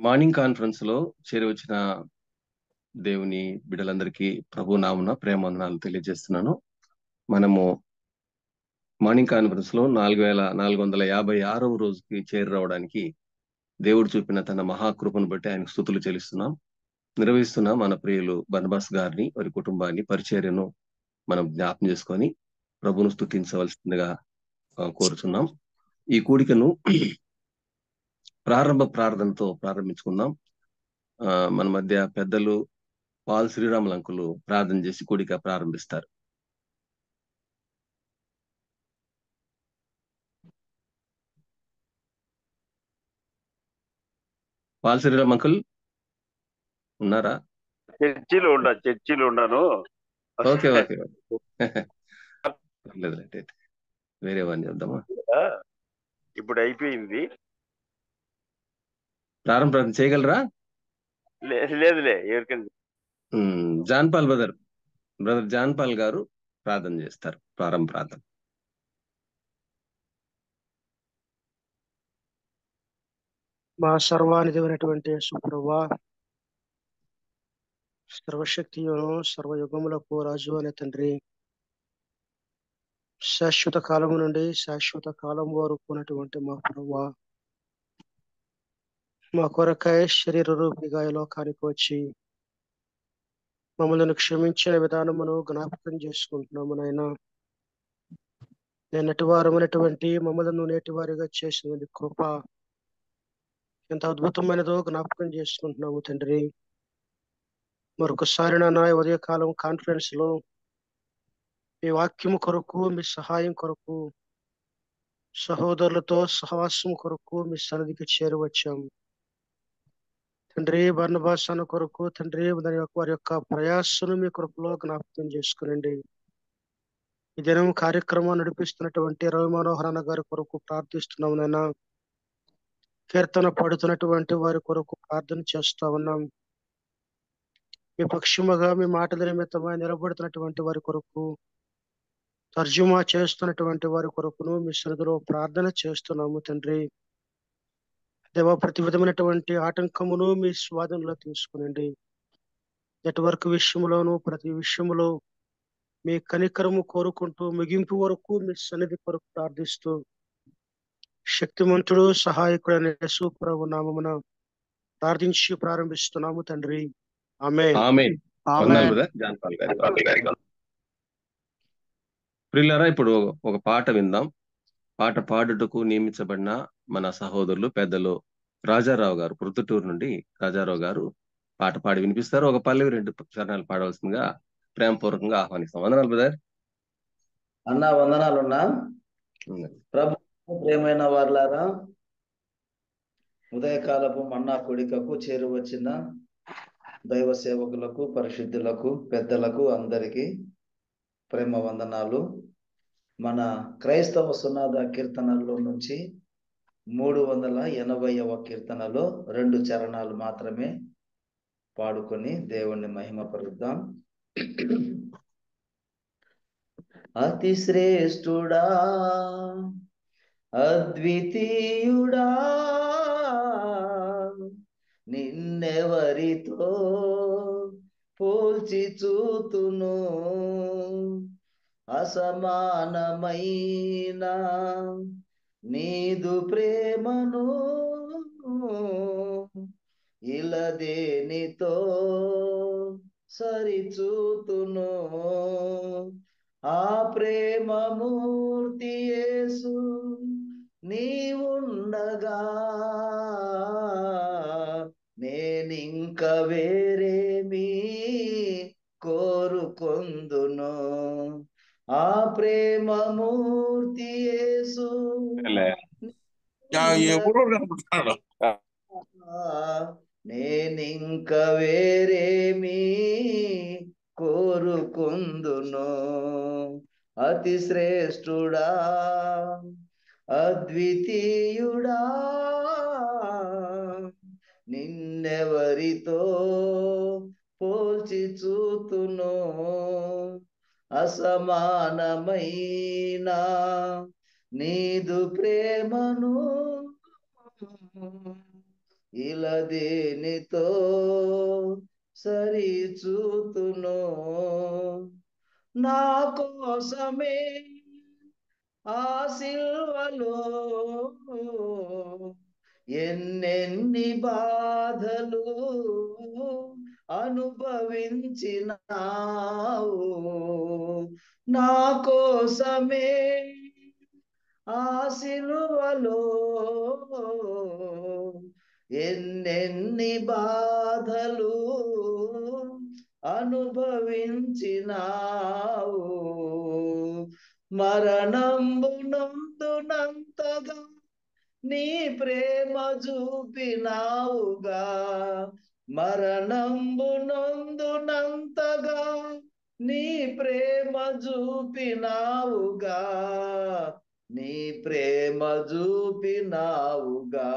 Morning conference లో చేరి వచ్చిన దేవుని బిడ్డలందరికీ ప్రభు నామున ప్రేమవందనాలు తెలియజేస్తున్నాను. మనము మార్నింగ్ కాన్ఫరెన్స్ లో 4456వ రోజుకి చేరి రావడానికి దేవుడు చూపిన తన మహాకృపను బట్టి ఆయనకు స్తుతులు చెల్లిస్తున్నాం. నిర్వహిస్తున్న మన ప్రియులు బర్నబాస్ గారిని, వారి కుటుంబాన్ని, పరిచర్యను మనం జ్ఞాపం చేసుకొని ప్రభును స్తుతించవలసిందిగా కోరుచున్నాం. ఈ కూడికను ప్రారంభ ప్రార్థనతో ప్రారంభించుకుందాం. మన మధ్య పెద్దలు పాల్ శ్రీరాములు అంకులు ప్రార్థన చేసి కూడిక ప్రారంభిస్తారు. పాల్ శ్రీరామ్ అంకుల్ ఉన్నారా? చర్చిలో ఉన్నాను. ఓకే ఓకే వేరే వాడిని చెప్దామా? ఇప్పుడు అయిపోయింది. ప్రారంభం చేయగలరా? లేదులే, ఎవరికండి. John Paul brother John Paul గారు ప్రార్థన చేస్తారు. ప్రారంభ ప్రార్థన. మా సర్వానిధివైనటువంటి సుప్రభా, సర్వశక్తియును సర్వయుగములకు రాజు అనే తండ్రి, శాశ్వత కాలము నుండి శాశ్వత కాలం వరకు ఉన్నటువంటి మా ప్రభువా, మా కొరకై శరీర రూపిగా ఈ లోకానికి వచ్చి మమ్మల్ని క్షమించిన విధానమును జ్ఞాపకం చేసుకుంటున్నాము. నాయన, నేనటి వారమైనటువంటి మమ్మల్ని నేటి వారిగా చేసినది కృప ఎంత అద్భుతమైనదో జ్ఞాపకం చేసుకుంటున్నాము తండ్రి. మరొకసారి నాన్న ఉదయకాలం కాన్ఫరెన్స్ లో మీ వాక్యము కొరకు, మీ సహాయం కొరకు, సహోదరులతో సహవాసం కొరకు మీ సన్నిధికి చేరువచ్చాము తండ్రి. బర్నబాస్ అన్న కొరకు తండ్రి, వారి యొక్క ప్రయాసను మీ కృపలో జ్ఞాపకం చేసుకునండి. ఈ దినం కార్యక్రమం నడిపిస్తున్నటువంటి రవి మనోహర్ అన్న గారి కొరకు ప్రార్థిస్తున్నాం నాయన. కీర్తన పాడుతున్నటువంటి వారి కొరకు ప్రార్థన చేస్తా ఉన్నాం. మీ పక్షముగా మీ మాటల నిమిత్తమై నిలబడుతున్నటువంటి వారి కొరకు, తర్జుమా చేస్తున్నటువంటి వారి కొరకును మీ సన్నిధిలో ప్రార్థన చేస్తున్నాము తండ్రి. దేవా, ప్రతి విధమైనటువంటి ఆటంకమును మీ స్వాధీనంలో తీసుకునండి. నెట్వర్క్ విషయంలోను ప్రతి విషయంలో మీ కనికరము కోరుకుంటూ ముగింపు వరకు మీ సన్నిధి కొరకు ప్రార్థిస్తూ, శక్తిమంతుడు సహాయకుడైన యేసు ప్రభు నామమున ప్రార్థించి ప్రారంభిస్తున్నాము తండ్రి. ఆమేన్. ప్రియులారా, ఇప్పుడు ఒక పాట విందాం. పాట పాడుటకు నియమించబడిన మన సహోదరులు పెద్దలు రాజారావు గారు, ప్రొద్దుటూరు నుండి రాజారావు గారు పాట పాడి వినిపిస్తారు. ఒక పల్లవి 2 చరణాలు పాడవలసిందిగా ప్రేమపూర్వకంగా ఆహ్వానిస్తాం. వందనాలు బ్రదర్. అన్నా వందనాలున్నా. ప్రభు ప్రేమైన వారులారా, ఉదయకాలపు మన్నా కొడికకు చేరువచ్చిన దైవ సేవకులకు, పరిశుద్ధులకు, పెద్దలకు అందరికీ ప్రేమ వందనాలు. మన క్రైస్తవ సునాద కీర్తనల్లో నుంచి 380వ కీర్తనలో 2 చరణాలు మాత్రమే పాడుకొని దేవుణ్ణి మహిమపరుద్దాం. అతి శ్రేష్ఠుడా, అద్వితీయుడా, నిన్నెవరితో పోల్చి చూతును, అసమానమైన నీదు ప్రేమను ఇలదేనితో సరిచూతును. ఆ ప్రేమమూర్తి యేసు నీవుండగా నేనింక వేరేమి కోరుకొందును. ఆ ప్రేమమూర్తి యేసు నేనింక వేరేమి కోరుకొందును. అతి శ్రేష్ఠుడా, అద్వితీయుడా, నిన్నెవరితో పోల్చి చూతును, అసమానమైన నీదు ప్రేమను ఇలా దేనితో సరిచూతును నా కోసమే ఆ సిల్వలో ఎన్నెన్ని బాధలు అనుభవించినావు నా కోసమే ఆ సిలువలో ఎన్నెన్ని బాధలు అనుభవించినావు మరణంబునందునంతగా నీ ప్రేమ చూపినావుగా మరణంబునందునంతగా నీ ప్రేమ చూపినావుగా నీ ప్రేమ చూపినావుగా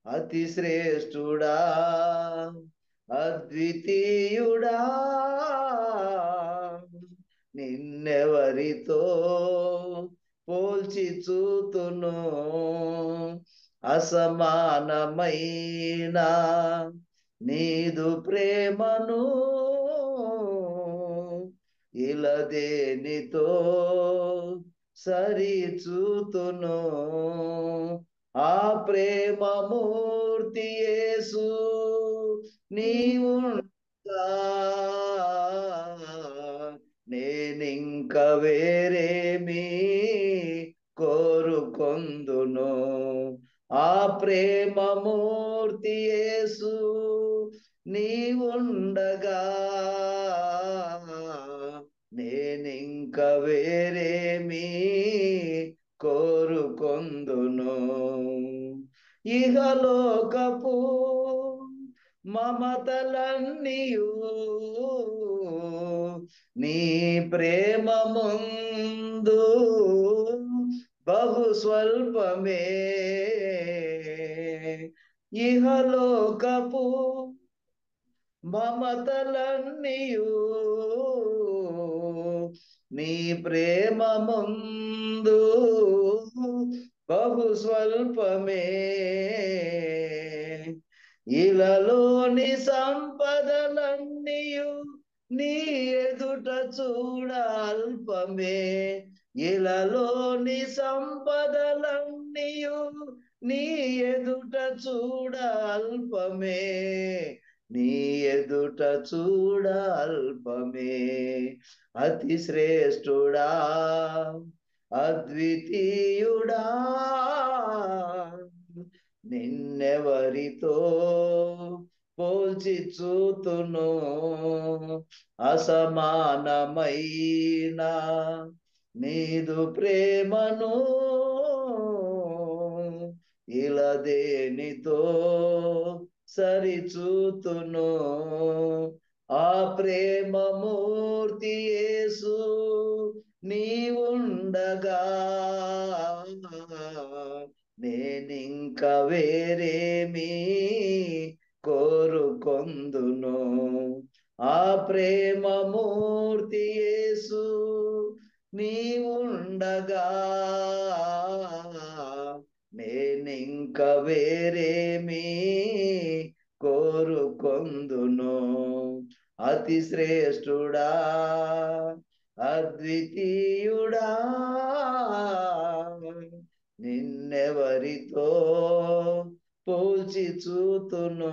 అతి శ్రేష్ఠుడా అద్వితీయుడా నిన్నెవరితో పోల్చి చూతును అసమానమైన నీదు ప్రేమను ఇలా దేనితో సరిచూతును ఆ ప్రేమమూర్తి యేసు నీవుండగా నేనింక వేరేమి కోరుకొందును ఆ ప్రేమమూర్తి యేసు నీవుండగా నేనింక వేరేమి కోరుకొందును ఇహలోకపు మమతలన్నీయు నీ ప్రేమ ముందు బహు స్వల్పమే ఇహలోకపు మమతలన్నీయు నీ ప్రేమ ముందు బహు స్వల్పమే ఇలలోని సంపదలన్నీయు నీ ఎదుట చూడ అల్పమే ఇలలోని సంపదలన్నీయు నీ ఎదుట చూడ అల్పమే నీ ఎదుట చూడ అల్పమే అతి శ్రేష్ఠుడా అద్వితీయుడా నిన్నెవరితో పోల్చి చూతును అసమానమైన నీదు ప్రేమను ఇలా దేనితో సరిచూతును ఆ ప్రేమమూర్తి యేసు నీవుండగా నేనింక వేరేమి కోరుకొందును ఆ ప్రేమమూర్తి యేసు నీవుండగా నేనింక వేరేమి కోరుకొందును అతి శ్రేష్ఠుడా అద్వితీయుడా నిన్నెవరితో పోల్చి చూతును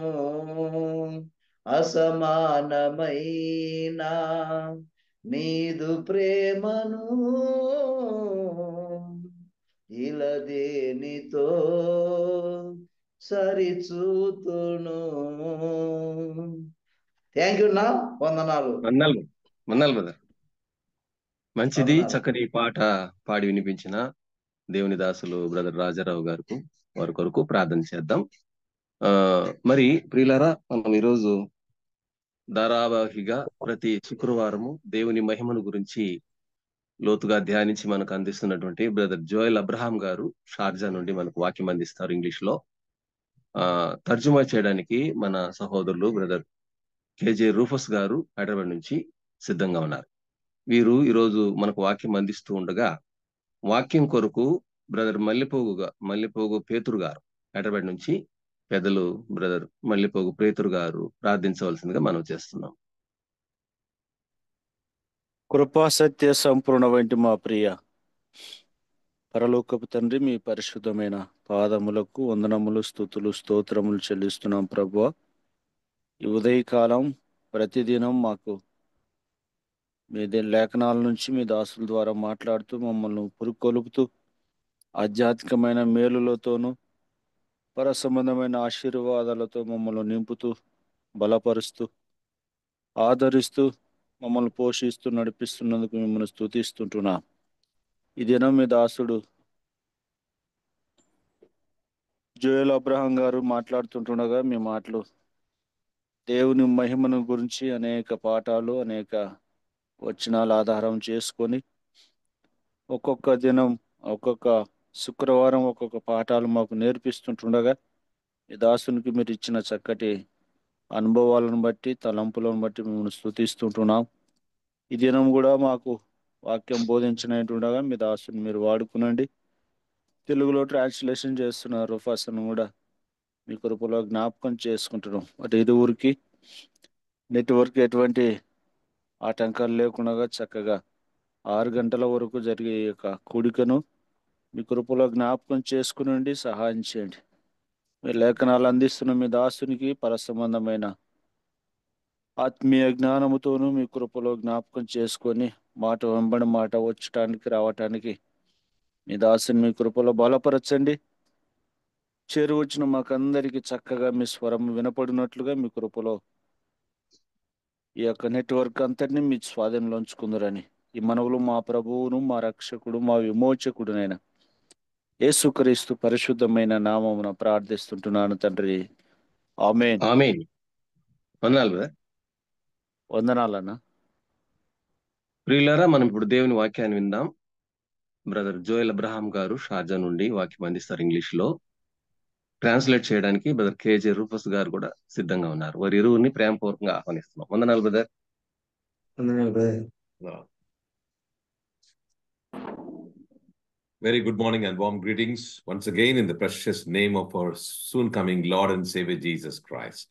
అసమానమైన నీదు ప్రేమను ఇలా దేనితో సరిచూతును థ్యాంక్ యూ నా వందనాలు వందనాలు వందనాలు బ్రదర్. మంచిది, వందనాలు. చక్కని పాట పాడి వినిపించిన దేవుని దాసులు బ్రదర్ రాజారావు గారికి వారి కొరకు ప్రార్థన చేద్దాం. మరి ప్రియులారా, మనం ఈరోజు ధారావాహిగా ప్రతి శుక్రవారము దేవుని మహిమను గురించి లోతుగా ధ్యానించి మనకు అందిస్తున్నటువంటి బ్రదర్ జోయల్ అబ్రహాం గారు షార్జా నుండి మనకు వాక్యం అందిస్తారు ఇంగ్లీష్ లో. తర్జుమా చేయడానికి మన సహోదరులు బ్రదర్ కేజే రూఫస్ గారు హైదరాబాద్ నుంచి సిద్ధంగా ఉన్నారు. వీరు ఈరోజు మనకు వాక్యం అందిస్తూ ఉండగా, వాక్యం కొరకు బ్రదర్ మల్లెపోగు పేతురు గారు హైదరాబాద్ నుంచి పెద్దలు బ్రదర్ మల్లిపోగు ప్రేతురు గారు ప్రార్థించవలసిందిగా మనం చేస్తున్నాం. కృపా సత్య సంపూర్ణ వంటి మా ప్రియ పరలోకపు తండ్రి, మీ పరిశుద్ధమైన పాదములకు వందనములు, స్తుతులు, స్తోత్రములు చెల్లిస్తున్నాం ప్రభువా. ఈ ఉదయకాలం ప్రతిదినం మాకు మీ లేఖనాల నుంచి మీ దాసుల ద్వారా మాట్లాడుతూ మమ్మల్ని పురుకొలుపుతూ ఆధ్యాత్మికమైన మేలులతోనూ పర సంబంధమైన ఆశీర్వాదాలతో మమ్మల్ని నింపుతూ బలపరుస్తూ ఆదరిస్తూ మమ్మల్ని పోషిస్తూ నడిపిస్తున్నందుకు మిమ్మల్ని స్తుతిస్తుంటున్నా. ఈ దినం మీ దాసుడు జోయల్ అబ్రహాం గారు మాట్లాడుతుంటుండగా మీ మాటలు దేవుని మహిమను గురించి అనేక పాఠాలు, అనేక వచనాలు ఆధారం చేసుకొని ఒక్కొక్క దినం, ఒక్కొక్క శుక్రవారం ఒక్కొక్క పాఠాలు మాకు నేర్పిస్తుంటుండగా ఈ దాసునికి మీరు ఇచ్చిన చక్కటి అనుభవాలను బట్టి, తలంపులను బట్టి మిమ్మల్ని స్తుతిస్తుంటున్నాం. ఈ దినం కూడా మాకు వాక్యం బోధించినట్టుండగా మీ దాసుని మీరు వాడుకునండి. తెలుగులో ట్రాన్స్లేషన్ చేస్తున్నారు ఫస్ట్ను కూడా మీ కృపలో జ్ఞాపకం చేసుకుంటున్నాం. అటు ఇరువురికి నెట్వర్క్ ఎటువంటి ఆటంకాలు లేకుండా చక్కగా 6 గంటల వరకు జరిగే ఈ యొక్క కూడికను మీ కృపలో జ్ఞాపకం చేసుకునండి, సహాయం చేయండి. మీ లేఖనాలు అందిస్తున్న మీ దాసునికి పరసంబంధమైన ఆత్మీయ జ్ఞానముతోనూ మీ కృపలో జ్ఞాపకం చేసుకొని మాట వెంబడి మాట వచ్చటానికి రావటానికి మీ దాసుని మీ కృపలో బలపరచండి. చేరువచ్చిన మాకందరికి చక్కగా మీ స్వరం వినపడినట్లుగా మీ కృపలో ఈ యొక్క నెట్వర్క్ అంతటిని మీ స్వాధీనంలో ఉంచుకుందరని ఈ మనవులు మా ప్రభువును, మా రక్షకుడు, మా విమోచకుడునైన యేసుక్రీస్తు పరిశుద్ధమైన నామమున ప్రార్థిస్తుంటున్నాను తండ్రి. ఆమేన్. ఆమేన్. వందనాలు బ్రదర్. వందనాలన్నా. ప్రియులారా, మనం ఇప్పుడు దేవుని వాక్యాన్ని విందాం. బ్రదర్ జోయల్ అబ్రహాం గారు షార్జా నుండి వాక్యం అందిస్తారు. ఇంగ్లీష్ లో ట్రాన్స్లేట్ చేయడానికి బ్రదర్ కేజే రూపస్ గారు కూడా సిద్ధంగా ఉన్నారు. వారి ఇరువురిని ప్రేమపూర్వకంగా ఆహ్వానిస్తున్నాం. వందనాలు brother. Very good morning and warm greetings once again in the precious name of our soon coming Lord and Savior Jesus Christ.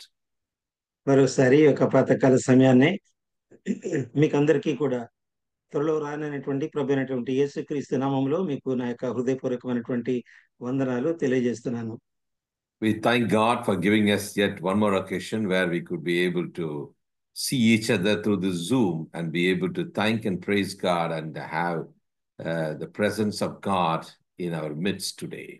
మరోసారి ఒక ప్రాతకాల సమయాన్ని మీకు అందరికీ కూడా త్వరలో రానైనటువంటి ప్రభు అయినటువంటి యేసుక్రీస్తు నామంలో మీకు నా యొక్క హృదయపూర్వకమైనటువంటి వందనాలు తెలియజేస్తున్నాను. We thank God for giving us yet one more occasion where we could be able to see each other through the Zoom and be able to thank and praise God and have the presence of God in our midst today.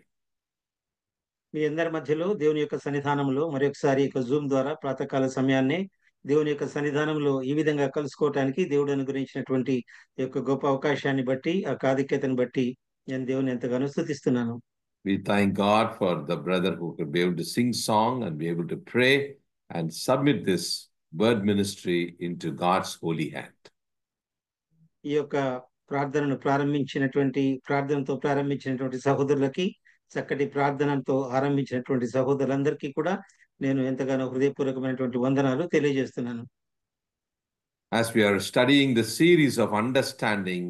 మీ అందరి మధ్యలో దేవుని యొక్క సన్నిధానంలో మరొకసారి యొక్క Zoom ద్వారా ప్రాతకాల సమయాన్ని దేవుని యొక్క సన్నిధానంలో ఈ విధంగా కలుసుకోవటానికి దేవుడు అనుగ్రహించినటువంటి యొక్క గొప్ప అవకాశాన్ని బట్టి, ఆ ఆధిక్యతను బట్టి నేను దేవుని ఎంతగానో స్తుతిస్తున్నాను. We thank God for the brother who could be able to sing song and be able to pray and submit this word ministry into God's holy hand. ఈ యొక్క ప్రార్థనతో ప్రారంభించినటువంటి సహోదరులకి, చక్కటి ప్రార్థనతో ఆరంభించినటువంటి సహోదరులందరికీ కూడా నేను ఎంతగానో హృదయపూర్వకమైనటువంటి వందనాలు తెలియజేస్తున్నాను. As we are studying the series of understanding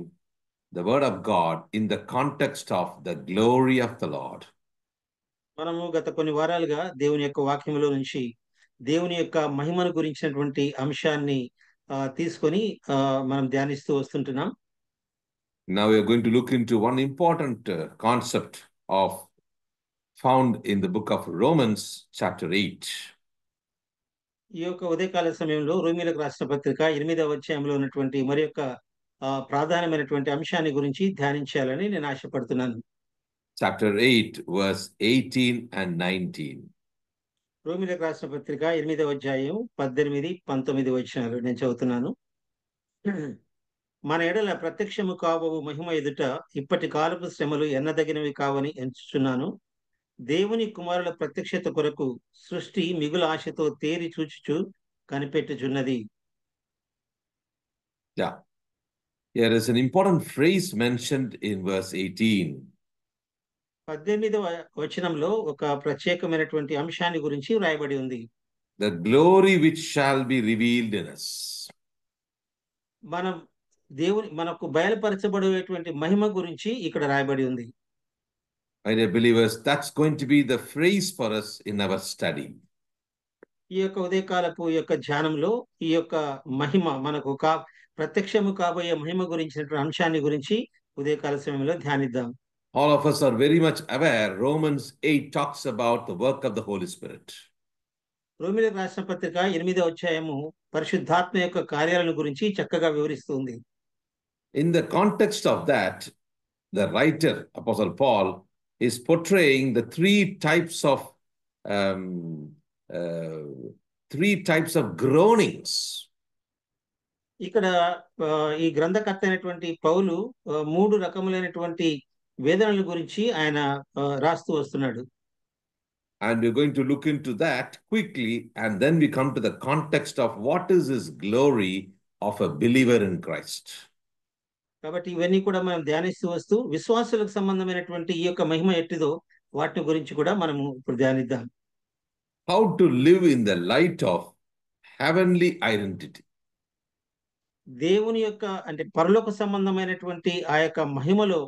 the word of God in the context of the glory of the Lord. మనము గత కొన్ని వారాలుగా దేవుని యొక్క వాక్యములో నుంచి దేవుని యొక్క మహిమను గురించినటువంటి అంశాన్ని తీసుకొని మనం ధ్యానిస్తూ వస్తుంటున్నాం. Now we are going to look into one important concept found in the book of Romans chapter 8. ఈ యొక్క ఉదయకాల సమయంలో రోమీయులకు రాసిన పత్రిక 8వ అధ్యాయంలో ఉన్నటువంటి మరి యొక్క ప్రాధాన్యమైనటువంటి అంశాన్ని గురించి ధ్యానించాలని నేను ఆశపడుతున్నాను. Chapter 8 verse 18 and 19. రోమీయులకు రాసిన పత్రిక 8వ అధ్యాయం 18, 19 వచనాలు నేను చదువుతున్నాను. మన ఎడల ప్రత్యక్షము కావవు మహిమ ఎదుట ఇప్పటి కాలపు శ్రమలు ఎన్నదగినవి కావని ఎంచుచున్నాను. దేవుని కుమారుల ప్రత్యక్షత కొరకు సృష్టి మిగుల ఆశతో తేరి చూచుచు కనిపెట్టుచున్నది. Yeah. Here is an important phrase mentioned in verse 18. 18వ వచనంలో ఒక ప్రత్యేకమైనటువంటి అంశాన్ని గురించి వ్రాయబడి ఉంది. The glory which shall be revealed in us. మనకు బయలుపరచబడేటువంటి మహిమ గురించి ఇక్కడ రాయబడి ఉంది. My dear believers, that's going to be the phrase for us in our study. ఈ యొక్క ఉదయకాలపు ఈ యొక్క ధ్యానంలో ఈ యొక్క మహిమ మనకు ప్రత్యక్షము కాబోయే మహిమ గురించినటువంటి అంశాన్ని గురించి ఉదయకాల సమయంలో ధ్యానిద్దాం. All of us are very much aware Romans 8 talks about the work of the Holy Spirit. రోమిలకు రాసిన పత్రిక 8వ అధ్యాయము పరిశుద్ధాత్మ యొక్క కార్యాలను గురించి చక్కగా వివరిస్తుంది. In the context of that, the writer, Apostle Paul, is portraying the three types of groanings. ఇక్కడ ఈ గ్రంథకర్త అయినటువంటి పౌలు 3 రకములైనటువంటి వేదనల గురించి ఆయన రాస్తూ వస్తున్నాడు. And we're going to look into that quickly, and then we come to the context of what is his glory of a believer in Christ. కాబట్టి ఇవన్నీ కూడా మనం ధ్యానిస్తూ వస్తూ విశ్వాసులకు సంబంధమైనటువంటి ఈ యొక్క మహిమ ఎట్టిదో వాటి గురించి కూడా మనము ఇప్పుడు ధ్యానిద్దాం. How to live in the light of heavenly identity. దేవుని యొక్క అంటే పరలోక సంబంధమైనటువంటి ఆ యొక్క మహిమలో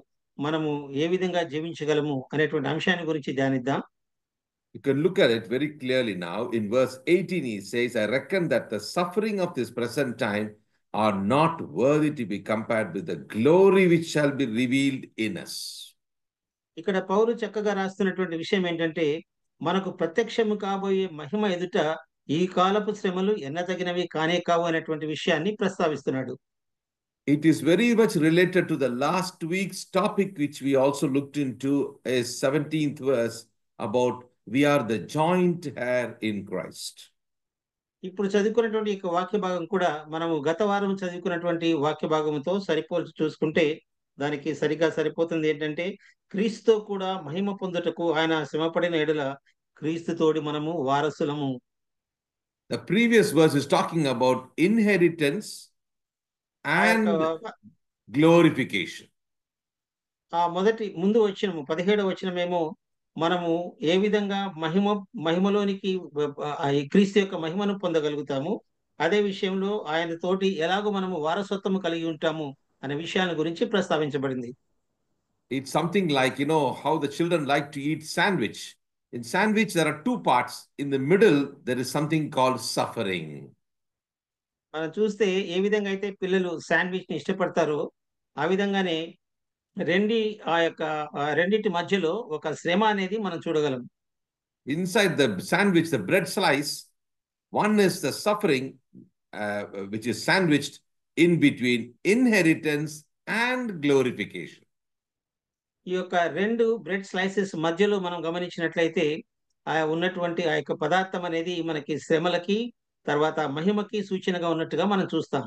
మనము ఏ విధంగా జీవించగలము అనేటువంటి అంశాన్ని గురించి ధ్యానిద్దాం. You can look at it very clearly now. In verse 18, he says, I reckon that the suffering of this present time are not worthy to be compared with the glory which shall be revealed in us. ఇక్కడ పౌలు చక్కగా రాస్తున్నటువంటి విషయం ఏంటంటే మనకు ప్రత్యక్షము కాబోయే మహిమ ఎదుట ఈ కాలపు శ్రమలు ఎన్నతగినవి కానే కావు అనేటువంటి విషయాన్ని ప్రస్తావిస్తున్నాడు. It is very much related to the last week's topic, which we also looked into, is 17th verse about we are the joint heir in Christ. ఇప్పుడు చదువుకున్నటువంటి ఈ వాక్య భాగం కూడా మనము గత వారం చదువుకున్నటువంటి వాక్య భాగంతో సరిపోల్చి చూసుకుంటే దానికి సరిగా సరిపోతుంది. ఏంటంటే క్రీస్తుతో కూడా మహిమ పొందుటకు ఆయన శ్రమపడిన ఎడల క్రీస్తుతోడి మనము వారసులము. The previous verse is talking about inheritance and glorification. ఆ ముందు వచనము 17వ వచనమేమో మనము ఏ విధంగా మహిమలోనికి క్రీస్తు యొక్క మహిమను పొందగలుగుతాము, అదే విషయంలో ఆయన తోటి ఎలాగో మనము వారసత్వము కలిగి ఉంటాము అనే విషయాల గురించి ప్రస్తావించబడింది. It's something like, how the children like to eat sandwich. In sandwich, there are two parts. In the middle, there is something called suffering. మనం చూస్తే ఏ విధంగా అయితే పిల్లలు శాండ్విచ్ ని ఇష్టపడతారో ఆ విధంగానే రెండింటి మధ్యలో ఒక శ్రమ అనేది మనం చూడగలం. Inside the sandwich, the bread slice, one is the suffering, which is sandwiched in between inheritance and glorification. ఈ యొక్క 2 బ్రెడ్ స్లైసెస్ మధ్యలో మనం గమనించినట్లయితే ఉన్నటువంటి ఆ యొక్క పదార్థం అనేది మనకి శ్రమలకి తర్వాత మహిమకి సూచనగా ఉన్నట్టుగా మనం చూస్తాం.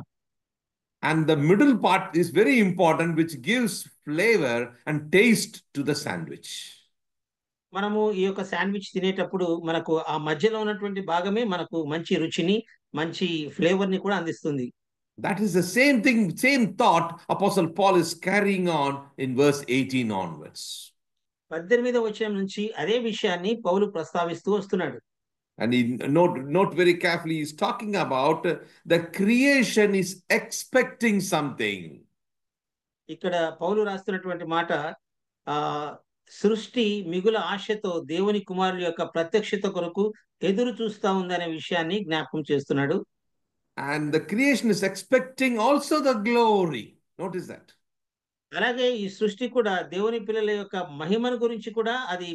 And the middle part is very important, which gives flavor and taste to the sandwich. మనము ఈ యొక్క శాండ్విచ్ తినేటప్పుడు మనకు ఆ మధ్యలో ఉన్నటువంటి భాగమే మనకు మంచి రుచిని మంచి ఫ్లేవర్ ని కూడా అందిస్తుంది. That is the same thing, same thought Apostle Paul is carrying on in verse 18 onwards. 18వ వచనం నుంచి అదే విషయాన్ని పౌలు ప్రస్తావిస్తూ వస్తున్నాడు. And note very carefully, he's talking about the creation is expecting something. ఇక్కడ పౌలు రాస్తున్నటువంటి మాట సృష్టి మిగుల ఆశతో దేవుని కుమారుల యొక్క ప్రత్యక్షత కొరకు ఎదురు చూస్తా ఉందనే విషయాన్ని జ్ఞాపకం చేస్తున్నాడు. And the creation is expecting also the glory. Notice that. అలాగే ఈ సృష్టి కూడా దేవుని పిల్లల యొక్క మహిమను గురించి కూడా అది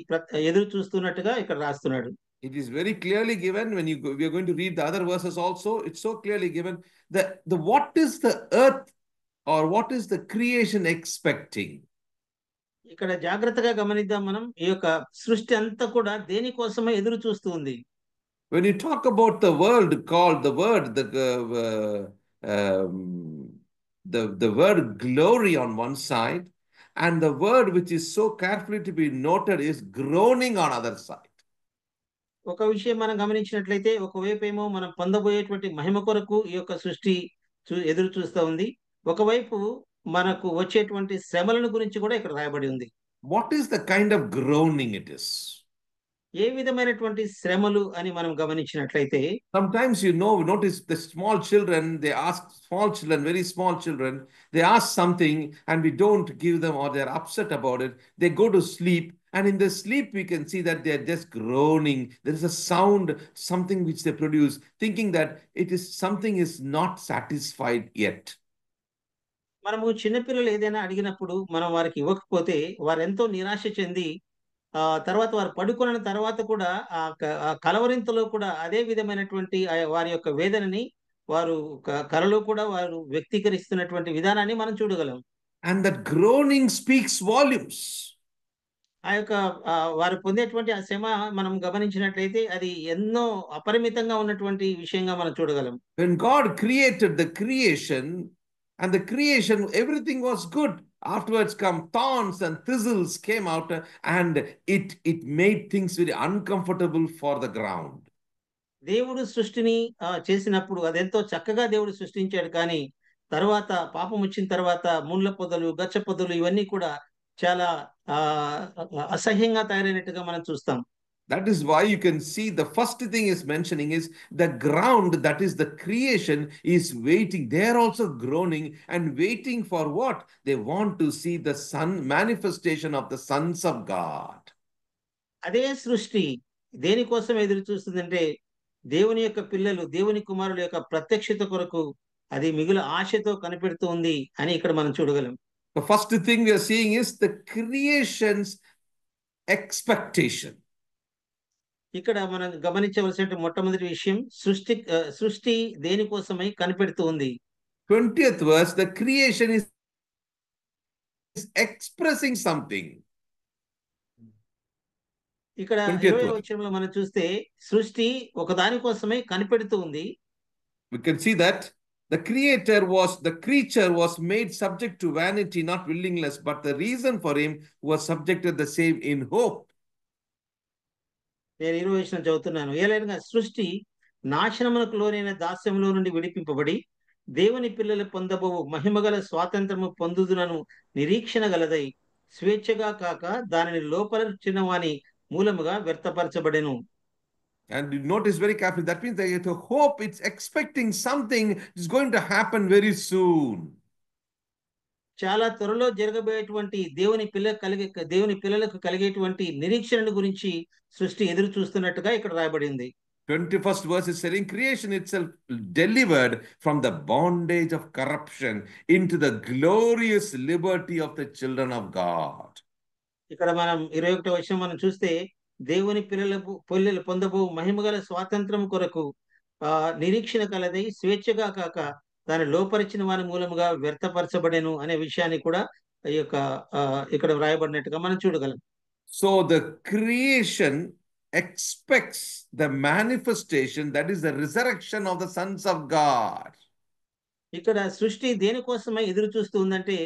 ఎదురు చూస్తున్నట్టుగా ఇక్కడ రాస్తున్నాడు. It is very clearly given when we are going to read the other verses also. It's so clearly given the what is the earth or what is the creation expecting. ఇక్కడ జాగ్రత్తగా గమనిద్దాం మనం. ఈ యొక్క సృష్టి అంతా కూడా దేనికోసమే ఎదురు చూస్తూ ఉంది. When you talk about the world called the word glory on one side, and the word which is so carefully to be noted is groaning on other side. ఒక విషయం మనం గమనించినట్లయితే ఒకవైపు ఏమో మనం పొందబోయేటువంటి మహిమ కొరకు ఈ యొక్క సృష్టి ఎదురు చూస్తూ ఉంది, ఒకవైపు మనకు వచ్చేటువంటి శ్రమలను గురించి కూడా ఇక్కడ రాయబడి ఉంది. What is the kind of groaning it is? ఏ విధమైనటువంటి శ్రమలు అని మనం గమనించినట్లయితే sometimes notice the small children, they ask very small children, they ask something and we don't give them or they're upset about it. They go to sleep And in the sleep, we can see that they are just groaning. There is a sound, something which they produce, thinking that something is not satisfied yet. మనము చిన్నపిల్లలు ఏదైనా అడిగినప్పుడు మనం వారికి ఇవ్వకపోతే వారు ఎంతో నిరాశ చెంది తర్వాత వారు పడుకున్న తర్వాత కూడా ఆ కలవరింతలో కూడా అదే విధమైనటువంటి వారి యొక్క వేదనని వారు కలలో కూడా వారు వ్యక్తీకరిస్తున్నటువంటి విధానాన్ని మనం చూడగలం. And that groaning speaks volumes. ఆ యొక్క వారు పొందేటువంటి ఆ శ్రమ మనం గమనించినట్లయితే అది ఎన్నో అపరిమితంగా ఉన్నటువంటి విషయంగా మనం చూడగలం. When God created the creation, and the creation, everything was good. Afterwards come thorns and thistles came out, and it made things very uncomfortable for the ground. దేవుడు సృష్టిని చేసినప్పుడు అదెంతో చక్కగా దేవుడు సృష్టించాడు. కానీ తర్వాత పాపం వచ్చిన తర్వాత ముళ్ళ పొదలు, గచ్చ పొదలు ఇవన్నీ కూడా చాలా అసహ్యంగా తయారైనట్టుగా మనం చూస్తాం. That is why you can see the first thing is mentioning is the ground, that is the creation, is waiting. They are also groaning and waiting for what? They want to see the manifestation of the sons of God. అదే సృష్టి దేనికోసం ఎదురు చూస్తుందంటే దేవుని యొక్క పిల్లలు, దేవుని కుమారుల యొక్క ప్రత్యక్షత కొరకు అది మిగులు ఆశతో కనిపెడుతూ ఉంది అని ఇక్కడ మనం చూడగలం. The first thing we are seeing is the creation's expectation. ఇక్కడ మనం గమనించవలసిన మొట్టమొదటి విషయం సృష్టి దేనికోసమై కనిపెడుతూ ఉంది. 20th verse, the creation is expressing something. ఇక్కడ 20వ వచనంలో మనం చూస్తే సృష్టి ఒక దాని కోసమై కనిపెడుతూ ఉంది. We can see that the creature was made subject to vanity, not willingness, but the reason for him was subjected the same in hope. నేను 20వ వచనం చదువుతున్నాను. ఏలైనగా సృష్టి నాశనమునకు లోనైన దాస్యంలో నుండి విడిపింపబడి దేవుని పిల్లలు పొందబోవు మహిమగల స్వాతంత్రము పొందుదునను నిరీక్షణ గలదై స్వేచ్ఛగా కాక దానిని లోపరిచిన వాని మూలముగా వ్యర్థపరచబడెను. And you notice very carefully, that means that the hope, it's expecting something is going to happen very soon. చాలా త్వరలో జరగబోయేటువంటి దేవుని పిల్లలకు కలిగేటువంటి నిరీక్షణను గురించి సృష్టి ఎదురు చూస్తున్నట్టుగా ఇక్కడ రాయబడింది. 21st verse is saying creation itself delivered from the bondage of corruption into the glorious liberty of the children of God. ఇక్కడ మనం 21వ వచనం మనం చూస్తే దేవుని పిల్లలు పొందబో మహిమగల స్వాతంత్రం కొరకు నిరీక్షణ కలదై స్వేచ్ఛగా కాక దాన్ని లోపరిచిన వారి మూలముగా వ్యర్థపరచబడెను అనే విషయాన్ని కూడా ఈ యొక్క ఇక్కడ వ్రాయబడినట్టుగా మనం చూడగలం. So the creation expects the manifestation, that is the resurrection of the sons of God. ఇక్కడ సృష్టి దేనికోసమై ఎదురు చూస్తూ ఉందంటే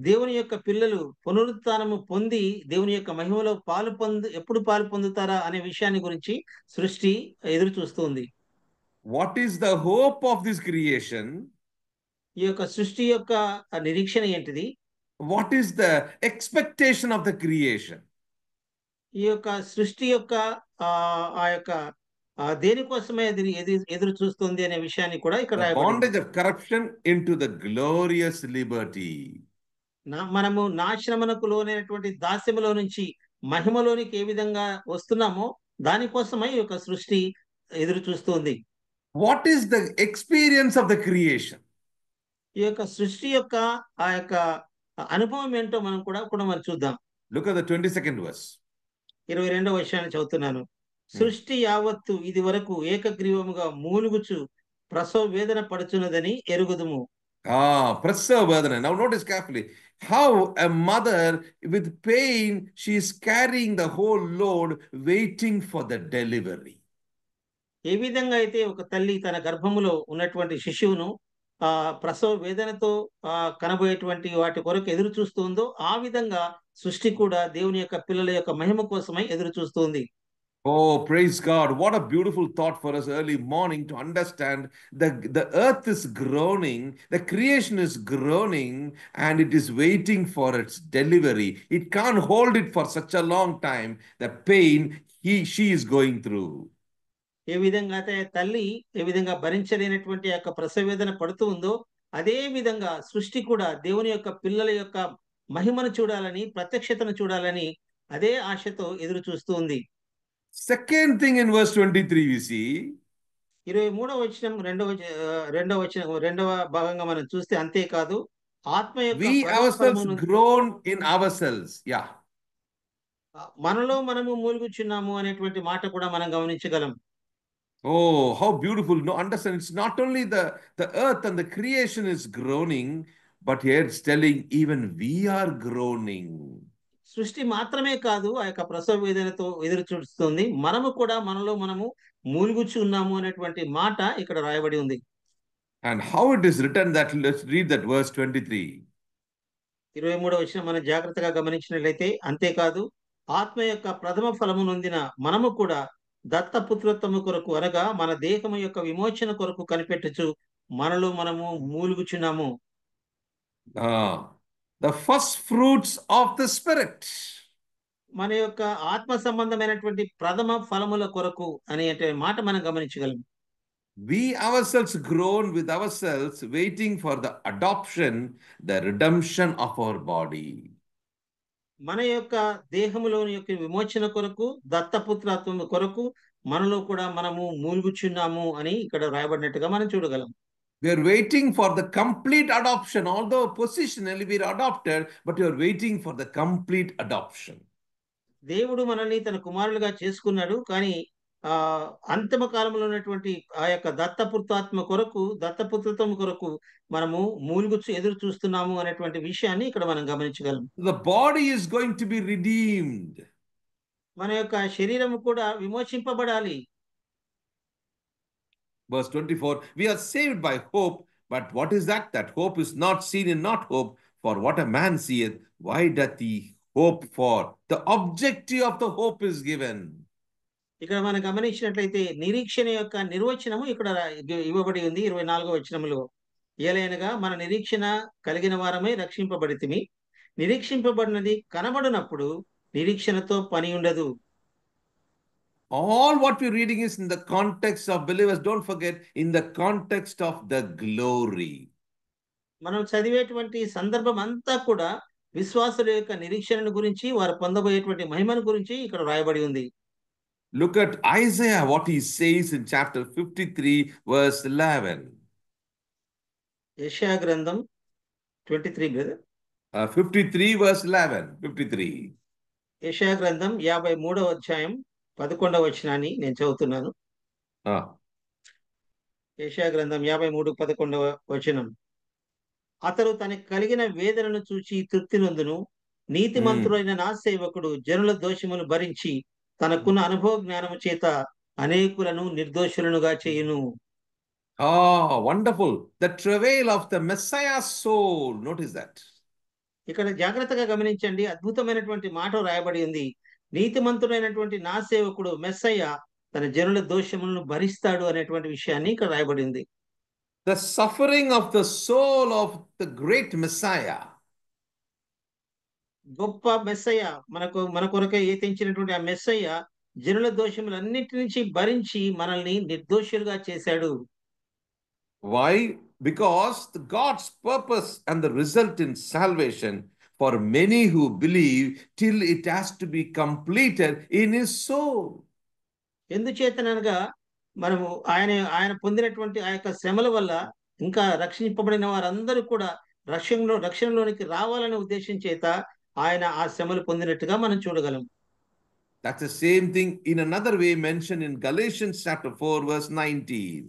దేవుని యొక్క పిల్లలు పునరుత్థానము పొంది దేవుని యొక్క మహిమలో ఎప్పుడు పాలు పొందుతారా అనే విషయాన్ని గురించి సృష్టి ఎదురు చూస్తుంది. What is the hope of this creation? ఈ యొక్క సృష్టి యొక్క నిరీక్షణ ఏంటిది? What is the expectation of the creation? ఈ యొక్క సృష్టి యొక్క ఆ యొక్క దేనికోసమే ఎదురు చూస్తుంది అనే విషయాన్ని కూడా ఇక్కడ bondage of corruption into the glorious liberty. మనము నాశనమునకు లోనైనటువంటి దాస్యములో నుంచి మహిమలోనికి ఏ విధంగా వస్తున్నామో దానికోసమై ఈ యొక్క సృష్టి ఎదురు చూస్తుంది. What is the experience of the creation? ఈ యొక్క సృష్టి యొక్క ఆ యొక్క అనుభవం ఏంటో మనం మనం చూద్దాం. Look at the 22nd verse. 22వ వచనాన్ని చదువుతున్నాను. సృష్టి యావత్తు ఇది వరకు ఏకగ్రీవముగా మూలుగుచు ప్రసవ వేదన పడుచున్నదని ఎరుగుదుము. Prasava vedana. Now notice carefully how a mother with pain, she is carrying the whole load waiting for the delivery. ఏ విధంగా అయితే ఒక తల్లి తన గర్భములో ఉన్నటువంటి శిశువును ప్రసవ వేదనతో కనబోయేటువంటి వాటి కొరకు ఎదురు చూస్తుందో ఆ విధంగా సృష్టి కూడా దేవుని యొక్క పిల్లల యొక్క మహిమ కోసమై ఎదురు చూస్తుంది. Oh, praise God. What a beautiful thought for us early morning to understand the earth is groaning, the creation is groaning, and it is waiting for its delivery. It can't hold it for such a long time, the pain she is going through. ఏ విధంగా అయితే తల్లి ఏ విధంగా భరించలేనటువంటి యొక్క ప్రసవేదన పడుతూ ఉందో అదే విధంగా సృష్టి కూడా దేవుని యొక్క పిల్లల యొక్క మహిమను చూడాలని, ప్రత్యక్షతను చూడాలని అదే ఆశతో ఎదురు చూస్తూ ఉంది. Second thing in verse 23 we see, 23వ వచనం రెండవ భాగంగా మనం చూస్తే, అంతేకాదు ఆత్మ యొక్క we ప్రథమ ourselves ఫలమును groan in ourselves. Yeah. మనలో మనము మూలుగుచున్నాము అనేటువంటి మాట కూడా మనం గమనించగలం. Oh, how beautiful. No, understand, it's not only the earth and the creation is groaning, but here it's telling even we are groaning. సృష్టి మాత్రమే కాదు ఆ యొక్క ప్రసవ వేదనతో ఎదురు చూస్తుంది, మనము కూడా మనలో మనము మూలుగుచు ఉన్నాము అనేటువంటి మాట ఇక్కడ రాయబడి ఉంది. And how it is written that, let's read that verse 23. 23వ వచనం మనం జాగ్రత్తగా గమనించినట్లయితే, అంతేకాదు ఆత్మ యొక్క ప్రథమ ఫలము నొందిన మనము కూడా దత్తపుత్రత్వము కొరకు, అనగా మన దేహము యొక్క విమోచన కొరకు కనిపెట్టుచు మనలో మనము మూలుగుచున్నాము. The first fruits of the Spirit. మన యొక్క ఆత్మ సంబంధమైనటువంటి ప్రథమ ఫలముల కొరకు అనే మాట మనం గమనించగలం. We ourselves groan with ourselves, waiting for the adoption, the redemption of our body. మన యొక్క దేహములోని యొక్క విమోచన కొరకు, దత్తపుత్రత్వము కొరకు మనలో కూడా మనము మూలుగుచున్నాము అని ఇక్కడ రాయబడినట్టుగా మనం చూడగలం. We are waiting for the complete adoption. Although positionally we are adopted, but we are waiting for the complete adoption. దేవుడు మనల్ని తన కుమారులుగా చేసుకున్నాడు, కానీ అంతిమ కాలంలో ఉన్నటువంటి ఆ యొక్క దత్తపుత్రత్వం కొరకు మనము మూలుగుచు ఎదురు చూస్తున్నాము అనేటువంటి విషయాన్ని ఇక్కడ మనం గమనించగలం. The body is going to be redeemed. మన యొక్క శరీరము కూడా విమోచింపబడాలి. Verse 24, we are saved by hope, but what is that? That hope is not seen in not hope, for what a man seeth, why doth he hope for? The objective of the hope is given. ఇక్కడ మనం గమనించినట్లయితే నిరీక్షణ యొక్క నిర్వచనము ఇక్కడ ఇవ్వబడి ఉంది 24వ వచనములో. ఏలైనగా మన నిరీక్షణ కలిగిన వారమై రక్షింపబడితిమి, నిరీక్షింపబడినది కనబడినప్పుడు నిరీక్షణతో పని ఉండదు. All what we're reading is in the context of believers. Don't forget, in the context of the glory. మనం చదివేటువంటి సందర్భం అంతా కూడా విశ్వాసుల యొక్క నిరీక్షణను గురించి, వారు పొందబోయేటువంటి మహిమను గురించి ఇక్కడ రాయబడి ఉంది. Look at Isaiah, what he says in chapter 53, verse 11. యెషయా గ్రంథం 23 బ్రదర్. 53 verse 11. 53. యెషయా గ్రంథం 53వ అధ్యాయం 11వ వచనాన్ని నేను చదువుతున్నాను. యెషయా గ్రంథం 53:11 వచనం. అతడు తనకు కలిగిన వేదనను చూచి తృప్తి నొందును, నీతిమంతుడైన నా సేవకుడు జనుల దోషమును భరించి తనకున్న అనుభవ జ్ఞానము చేత అనేకులను నిర్దోషులనుగా చేయును. Wonderful. The travail of the Messiah's soul. Notice that. ఇక్కడ జాగ్రత్తగా గమనించండి, అద్భుతమైనటువంటి మాట రాయబడి ఉంది. నీతిమంతుడైనటువంటి నా సేవకుడు మెస్సయ్య తన జనుల దోషములను భరిస్తాడు అనేటువంటి విషయాన్ని ఇక్కడ రాయబడి ఉంది. The suffering of the soul of the great Messiah. గొప్ప మెస్సయ్య, మన కొరకై తెంచినటువంటి ఆ మెస్సయ్య జనుల దోషములన్నిటి నుంచి భరించి మనల్ని నిర్దోషులుగా చేశాడు. Why? Because God's purpose and the result in salvation for many who believe till it has to be completed in his soul. ఎందుచేతనగా మనము ఆయన పొందినటువంటి ఆ యొక్క శ్రమల వల్ల ఇంకా రక్షింపబడిన వారందరూ కూడా రక్షణలోనికి రావాలనే ఉద్దేశం చేత ఆయన ఆ శ్రమలు పొందినట్టుగా మనం చూడగలం. That's the same thing in another way mentioned in Galatians chapter 4 verse 19.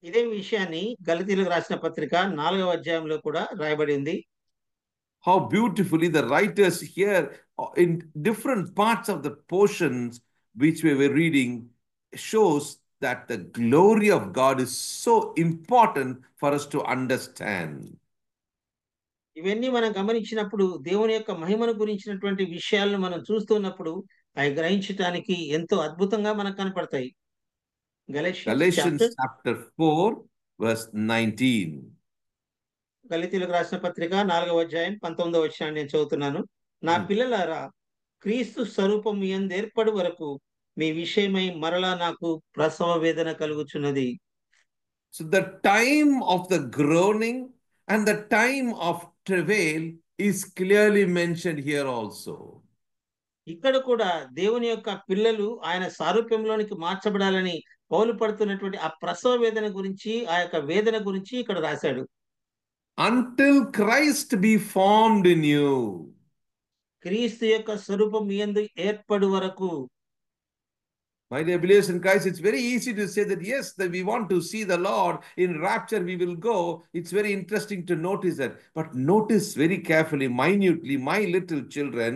ఇదే విషయాన్ని గలతీయులకు రాసిన పత్రిక 4వ అధ్యాయంలో కూడా రాయబడి ఉంది. How beautifully the writers here in different parts of the portions which we were reading shows that the glory of God is so important for us to understand. ఇవన్నీ మనం గమనించినప్పుడు దేవుని యొక్క మహిమను గురించినటువంటి విషయాలను మనం చూస్తున్నప్పుడు అవి గ్రహించడానికి ఎంతో అద్భుతంగా మనకు కనపడతాయి. Galatians chapter 4 verse 19. గలతీయులకు రాసిన పత్రిక 4వ అధ్యాయం 19వ వచనాన్ని నేను చదువుతున్నాను. నా పిల్లలారా, క్రీస్తు స్వరూపం యందు ఏర్పడు వరకు మీ విషయమై మరలా నాకు ప్రసవ వేదన కలుగుచున్నది. So the time of the groaning and the time of travail is clearly mentioned here also. ఇక్కడ కూడా దేవుని యొక్క పిల్లలు ఆయన సారూప్యంలోనికి మార్చబడాలని పౌలు పడుతున్నటువంటి ఆ ప్రసవ వేదన గురించి, ఆ యొక్క వేదన గురించి ఇక్కడ రాశాడు. Until Christ be formed in you. క్రీస్తు యొక్క స్వరూపం మీ యందు ఏర్పడు వరకు. My dear believers in Christ, it's very easy to say that yes, that we want to see the Lord. In rapture we will go. It's very interesting to notice that. But notice very carefully, minutely, my little children,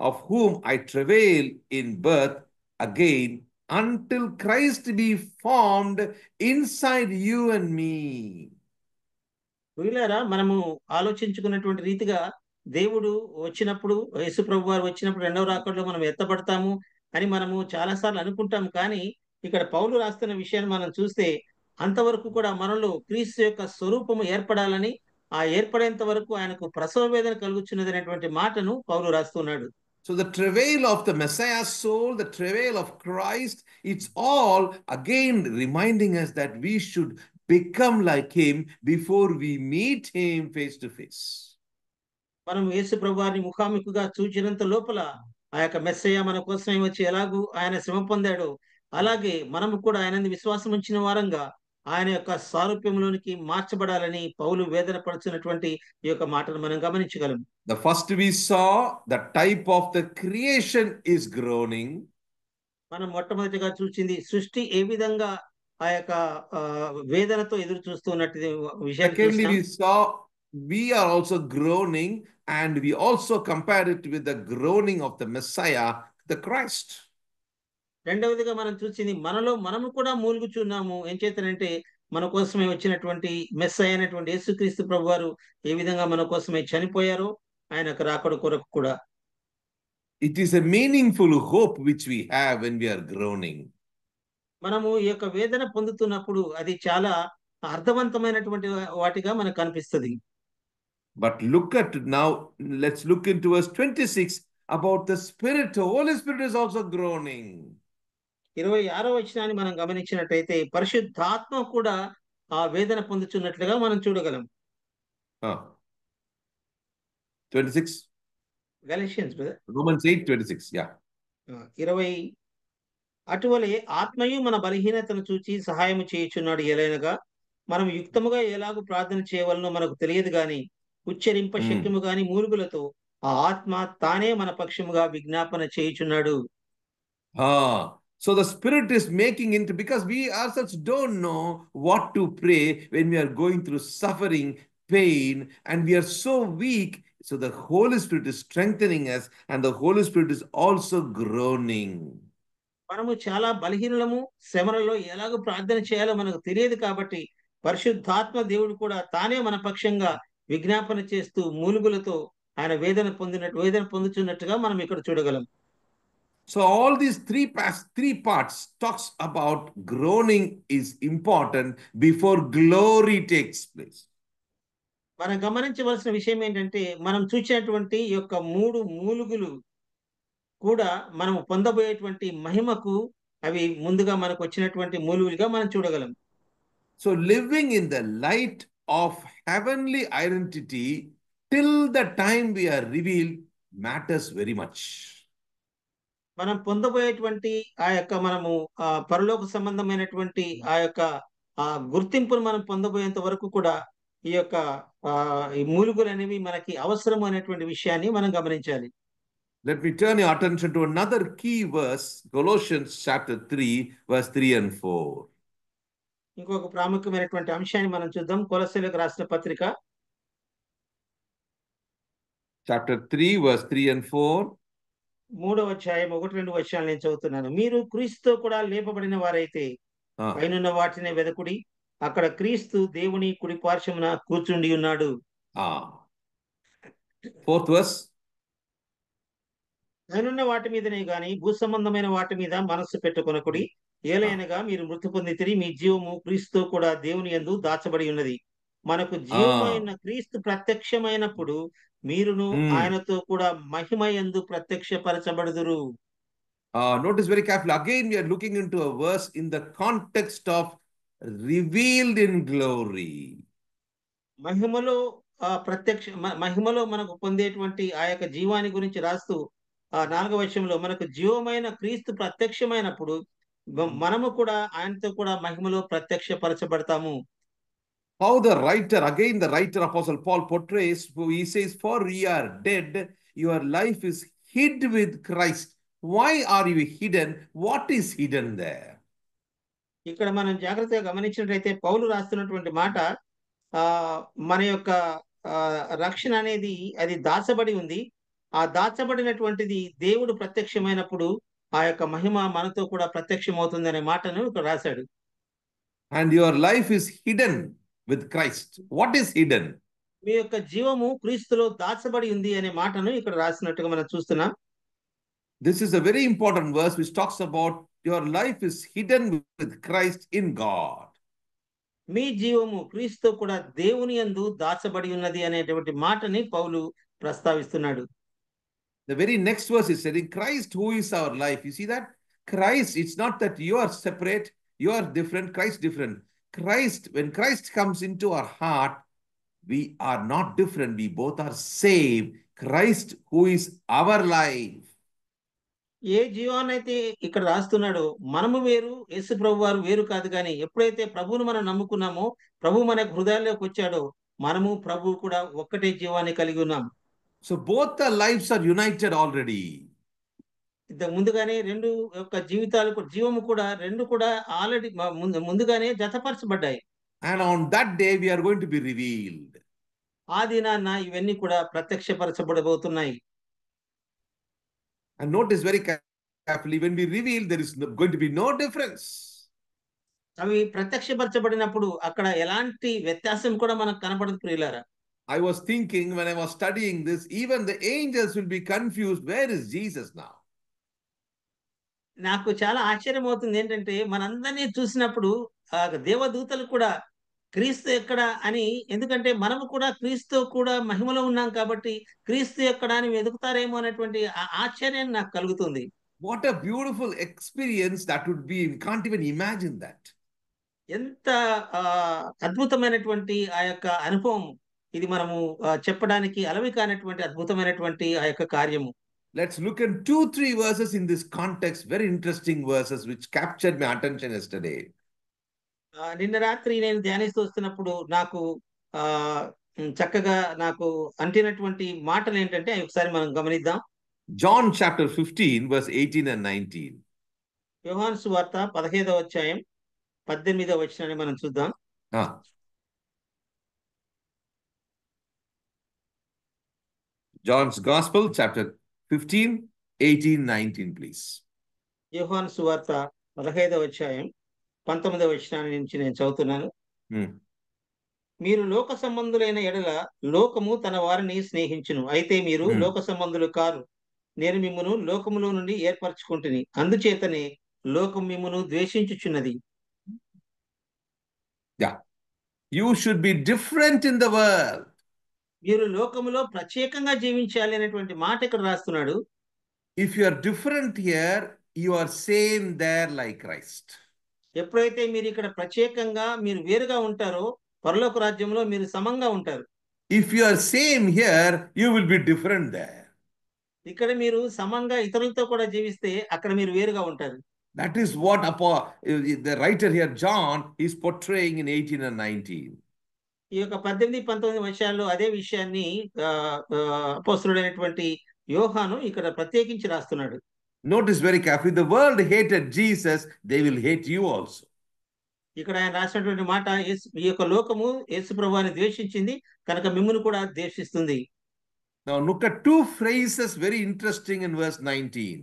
of whom I travail in birth again, until Christ be formed inside you and me. వీళ్ళారా మనము ఆలోచించుకున్నటువంటి రీతిగా దేవుడు వచ్చినప్పుడు, యేసు ప్రభు వారు వచ్చినప్పుడు రెండవ రాకడలో మనం ఎత్తబడతాము అని మనము చాలాసార్లు అనుకుంటాం. కానీ ఇక్కడ పౌలు రాస్తున్న విషయాన్ని మనం చూస్తే అంతవరకు కూడా మనలో క్రీస్తు యొక్క స్వరూపము ఏర్పడాలని, ఆ ఏర్పడేంత వరకు ఆయనకు ప్రసవ వేదన కలుగుచున్నది అనేటువంటి మాటను పౌలు రాస్తున్నాడు. So the travail of the Messiah's soul, the travail of Christ, it's all again reminding us that we should become like him before we meet him face to face. మనం యేసు ప్రభు వారిని ముఖాముఖిగా చూచినంత లోపల ఆ యొక్క మెస్సయ్య మన కోసమే వచ్చి ఎలాగూ ఆయన శ్రమ పొందాడో, అలాగే మనము కూడా ఆయనని విశ్వాసం ఉంచిన వారంగా ఆయన యొక్క సారూప్యంలోనికి మార్చబడాలని పౌలు వేదన పడుతున్నటువంటి ఈ యొక్క మాటను మనం గమనించగలం. The first we saw, the type of the creation is groaning. మనం మొట్టమొదటిగా చూసింది సృష్టి ఏ విధంగా ఆ యొక్క వేదనతో ఎదురు చూస్తున్నట్టు విషయాన్ని Secondly, చూసాం. we saw we are also groaning, and we also compare it with the groaning of the Messiah, the Christ. రెండవదిగా మనం చూసింది మనలో మనము కూడా మూలుగుచున్నాము. ఏం చేతనంటే మన కోసమే వచ్చినటువంటి మెస్సయ్య అయినటువంటి యేసుక్రీస్తు ప్రభు వారు ఏ విధంగా మన కోసమే చనిపోయారో ఆయనకు రాకడ కొరకు కూడా. It is a meaningful hope which we have when we are groaning. మనము ఈ యొక్క వేదన పొందుతున్నప్పుడు అది చాలా అర్థవంతమైనటువంటి వాటిగా మనకు కనిపిస్తుంది. But look at now, let's look into verse 26 about the Spirit. The Holy Spirit is also groaning. 26వ వచనాన్ని మనం గమనించినట్టయితే పరిశుద్ధాత్మ కూడా ఆ వేదన పొందుతున్నట్లుగా మనం చూడగలం. 26. గలషియన్స్ బ్రదర్. Romans 8:26. Yeah. 20 అటువలే ఆత్మయు మన బలహీనతను చూచి సహాయము చేయుచున్నాడు. ఎలైనగా మనం యుక్తముగా ఎలాగూ ప్రార్థన చేయవలనో మనకు తెలియదు గాని ఉచ్చరింప శక్యము గాని మూలుగులతో ఆ ఆత్మ తానే మన పక్షముగా విజ్ఞాపన చేయుచున్నాడు. So the Spirit is making it, because we ourselves don't know what to pray when we are going through suffering, pain, and we are so weak. So the Holy Spirit is strengthening us, and the Holy Spirit is also groaning. మనము చాలా బలహీనులము, శ్రమలలో ఎలాగో ప్రార్థన చేయాలో మనకు తెలియదు కాబట్టి పరిశుద్ధాత్మ దేవుడు కూడా తానే మన పక్షంగా విజ్ఞాపన చేస్తూ మూలుగులతో ఆయన వేదన పొందుతున్నట్టుగా మనం ఇక్కడ చూడగలం. So all these three parts talks about groaning is important before glory takes place. మనం గమనించవలసిన విషయం ఏంటంటే మనం చూసినటువంటి ఈ యొక్క 3 మూలుగులు కూడా మనం పొందబోయేటువంటి మహిమకు అవి ముందుగా మనకు వచ్చినటువంటి మూలుగులుగా మనం చూడగలం. So living in the light of heavenly identity till the time we are revealed matters very much. మనం పొందబోయేటువంటి ఆ యొక్క మనము పరలోక సంబంధమైనటువంటి ఆ యొక్క గుర్తింపును మనం పొందబోయేంత వరకు కూడా ఈ యొక్క ఈ మూలుగులు అనేవి మనకి అవసరం అనేటువంటి విషయాన్ని మనం గమనించాలి. Let me turn your attention to another key verse, Colossians chapter 3, verse 3 and 4. ఇంకొక ప్రాముఖ్యమైనటువంటి అంశాన్ని మనం చూద్దాం. కొలస్సీలకు రాసిన పత్రిక Chapter 3, verse 3 and 4. 3వ అధ్యాయం 1-2 వచనాలు నేను చదువుతున్నాను. మీరు క్రీస్తుతో కూడా లేపబడిన వారైతే పైనున్న వాటిని వెదకుడి, అక్కడ క్రీస్తు దేవుని కుడి పార్శ్వమున కూర్చుండి ఉన్నాడు. 4th verse. పైనున్న వాటి మీదనే గాని భూ సంబంధమైన వాటి మీద మనస్సు పెట్టుకొనకుడి. ఏలైనగా మీరు మృతి పొందితిరి, మీ జీవము క్రీస్తుతో కూడా దేవుని యందు దాచబడి ఉన్నది. మనకు జీవమైన క్రీస్తు ప్రత్యక్షమైనప్పుడు మీరును ఆయనతో కూడా మహిమ యందు ప్రత్యక్షపరచబడుదురు. Notice very carefully. Again, we are looking into a verse in the context of revealed in glory. మహిమలో మహిమలో మనకు పొందేటువంటి ఆ యొక్క జీవాన్ని గురించి రాస్తూ 4వ వచనంలో మనకు జీవమైన క్రీస్తు ప్రత్యక్షమైనప్పుడు మనము కూడా ఆయనతో కూడా మహిమలో ప్రత్యక్షపరచబడతాము. How the writer Apostle Paul portrays, he says, for ye are dead, your life is hid with Christ. Why are you hidden? What is hidden there? ఇక్కడ మనం జాగ్రత్తగా గమనించినట్లయితే పౌలు రాస్తున్నటువంటి మాట మన యొక్క రక్షణ అనేది అది దాచబడి ఉంది. ఆ దాచబడినటువంటిది దేవుడు ప్రత్యక్షమైనప్పుడు ఆ యొక్క మహిమ మనతో కూడా ప్రత్యక్షమవుతుంది అనే మాటను ఇక్కడ రాశాడు. And your life is hidden with Christ. What is hidden? మీ యొక్క జీవము క్రీస్తులో దాచబడి ఉంది అనే మాటను ఇక్కడ రాసినట్టుగా మనం చూస్తున్నాం. This is a very important verse which talks about your life is hidden with Christ in God. మీ జీవము క్రీస్తు కూడా దేవుని యందు దాచబడి ఉన్నది అనేటువంటి మాటని పౌలు ప్రస్తావిస్తున్నాడు. The very next verse is saying, Christ who is our life. You see that? Christ, it's not that you are separate, you are different, Christ different. Christ, when Christ comes into our heart, we are not different. We both are saved. Christ who is our life. ఏ జీవాన్నైతే ఇక్కడ రాస్తున్నాడో మనము వేరు, యేసు ప్రభు వారు వేరు కాదు. కానీ ఎప్పుడైతే ప్రభువును మనం నమ్ముకున్నామో, ప్రభు మన హృదయాల్లోకి వచ్చాడో, మనము ప్రభు కూడా ఒక్కటే జీవాన్ని కలిగి ఉన్నాం. So both the lives are united already. ఇంతకు ముందుగానే రెండు యొక్క జీవితాలు జీవము కూడా రెండు కూడా ఆల్రెడీ ముందుగానే జతపరచబడ్డాయి. And on that day we are going to be revealed. ఆ దినాన్న ఇవన్నీ కూడా ప్రత్యక్షపరచబడబోతున్నాయి. And notice very carefully, when we reveal, there is going to be no difference. అవి ప్రత్యక్షపరచబడినప్పుడు అక్కడ ఎలాంటి వ్యత్యాసం కూడా మనకు కనపడదు ప్రియులారా. I was thinking when I was studying this, even the angels will be confused. Where is Jesus now? నాకు చాలా ఆశ్చర్యం అవుతుంది ఏంటంటే మనందరినీ చూసినప్పుడు దేవదూతలు కూడా క్రీస్తు ఎక్కడ అని, ఎందుకంటే మనము కూడా క్రీస్తు కూడా మహిమలో ఉన్నాం కాబట్టి క్రీస్తు ఎక్కడ అని వెతుకుతారేమో అనేటువంటి ఆశ్చర్యం నాకు కలుగుతుంది. What a beautiful experience that would be. We can't even imagine that. ఎంత అద్భుతమైనటువంటి ఆ యొక్క అనుభవం ఇది, మనము చెప్పడానికి అలవి కానటువంటి అద్భుతమైనటువంటి ఆ యొక్క కార్యము. Let's look at 2-3 verses in this context, very interesting verses which captured my attention yesterday. నిన్న రాత్రి నేను ధ్యానిస్తూ వస్తున్నప్పుడు నాకు చక్కగా నాకు అంటినటువంటి మాటలు ఏంటంటే అవి ఒకసారి మనం గమనిద్దాం. John chapter 15 verse 18 and 19. యోహాను సువార్త 15వ అధ్యాయం 18వ వచనాన్ని మనం చూద్దాం. John's Gospel chapter 15, 18, 19, please. యోహాను సువార్త 15వ అధ్యాయం 19వ వచనాన్ని నుంచి నేను చదువుతున్నాను. మీరు లోక సంబంధులైన ఎడల లోకము తన వారిని స్నేహించును. అయితే మీరు లోక సంబంధులు కారు, నేను మిమ్మును లోకములో నుండి ఏర్పరచుకుంటుని, అందుచేతనే లోకం మిమ్మును ద్వేషించుచున్నది. You should be different in the world. మీరు లోకములో ప్రత్యేకంగా జీవించాలి అనేటువంటి మాట ఇక్కడ రాస్తున్నాడు. If you are different here, you are same there like Christ. ఎప్పుడైతే మీరు ఇక్కడ ప్రత్యేకంగా మీరు వేరుగా ఉంటారో పరలోక రాజ్యంలో మీరు సమంగా ఉంటారు. If you are same here, you will be different there. ఇక్కడ మీరు సమంగా ఇతరులతో కూడా జీవిస్తే అక్కడ మీరు వేరుగా ఉంటారు. That is what the writer here, John, is portraying in 18 and 19. ఈ యొక్క 18-19 వర్షాల్లో అదే విషయాన్ని అపోస్తలుడైనటువంటి యోహాను ఇక్కడ ప్రత్యేకించి రాస్తున్నాడు. Notice very carefully, the world hated Jesus, they will hate you also. ఇక్కడ ఆయన రాసినటువంటి మాట, ఈ యొక్క లోకము యేసు ప్రభువుని ద్వేషించింది కనుక మిమ్మును కూడా ద్వేషిస్తుంది. Now look at two phrases very interesting in verse 19.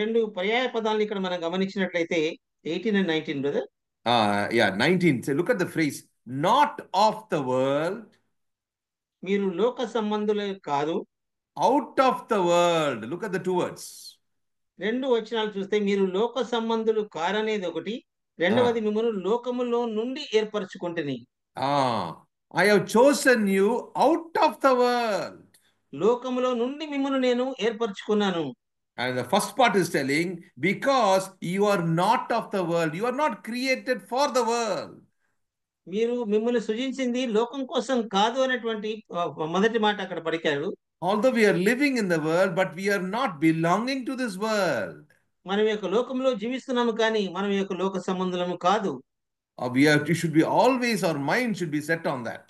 రెండు పర్యాయ పదాలను ఇక్కడ మనం గమనించినట్లయితే 18 and 19 brother. 19. So look at the phrase, not of the world. మీరు లోక సంబంధులే కాదు. Out of the world. Look at the two words. రెండు వచనాలు చూస్తే మీరు లోక సంబంధులు కారనేది ఒకటి, రెండవది మిమ్మల్ని లోకములో నుండి ఏర్పరచుకుంటుని. I have chosen you out of the world. లోకములో నుండి మిమ్మల్ని నేను ఏర్పరచుకున్నాను. And the first part is telling, because you are not of the world, you are not created for the world. మీరు మిమ్మల్ని సృజించింది లోకం కోసం కాదు అనేటువంటి మొదటి మాట అక్కడ పలికాడు. Although we are living in the world, but we are not belonging to this world. మనం ఈ యొక్క లోకంలో జీవిస్తున్నాము కానీ మనం ఈ యొక్క లోక సంబంధులము కాదు. We should be always, our mind should be set on that.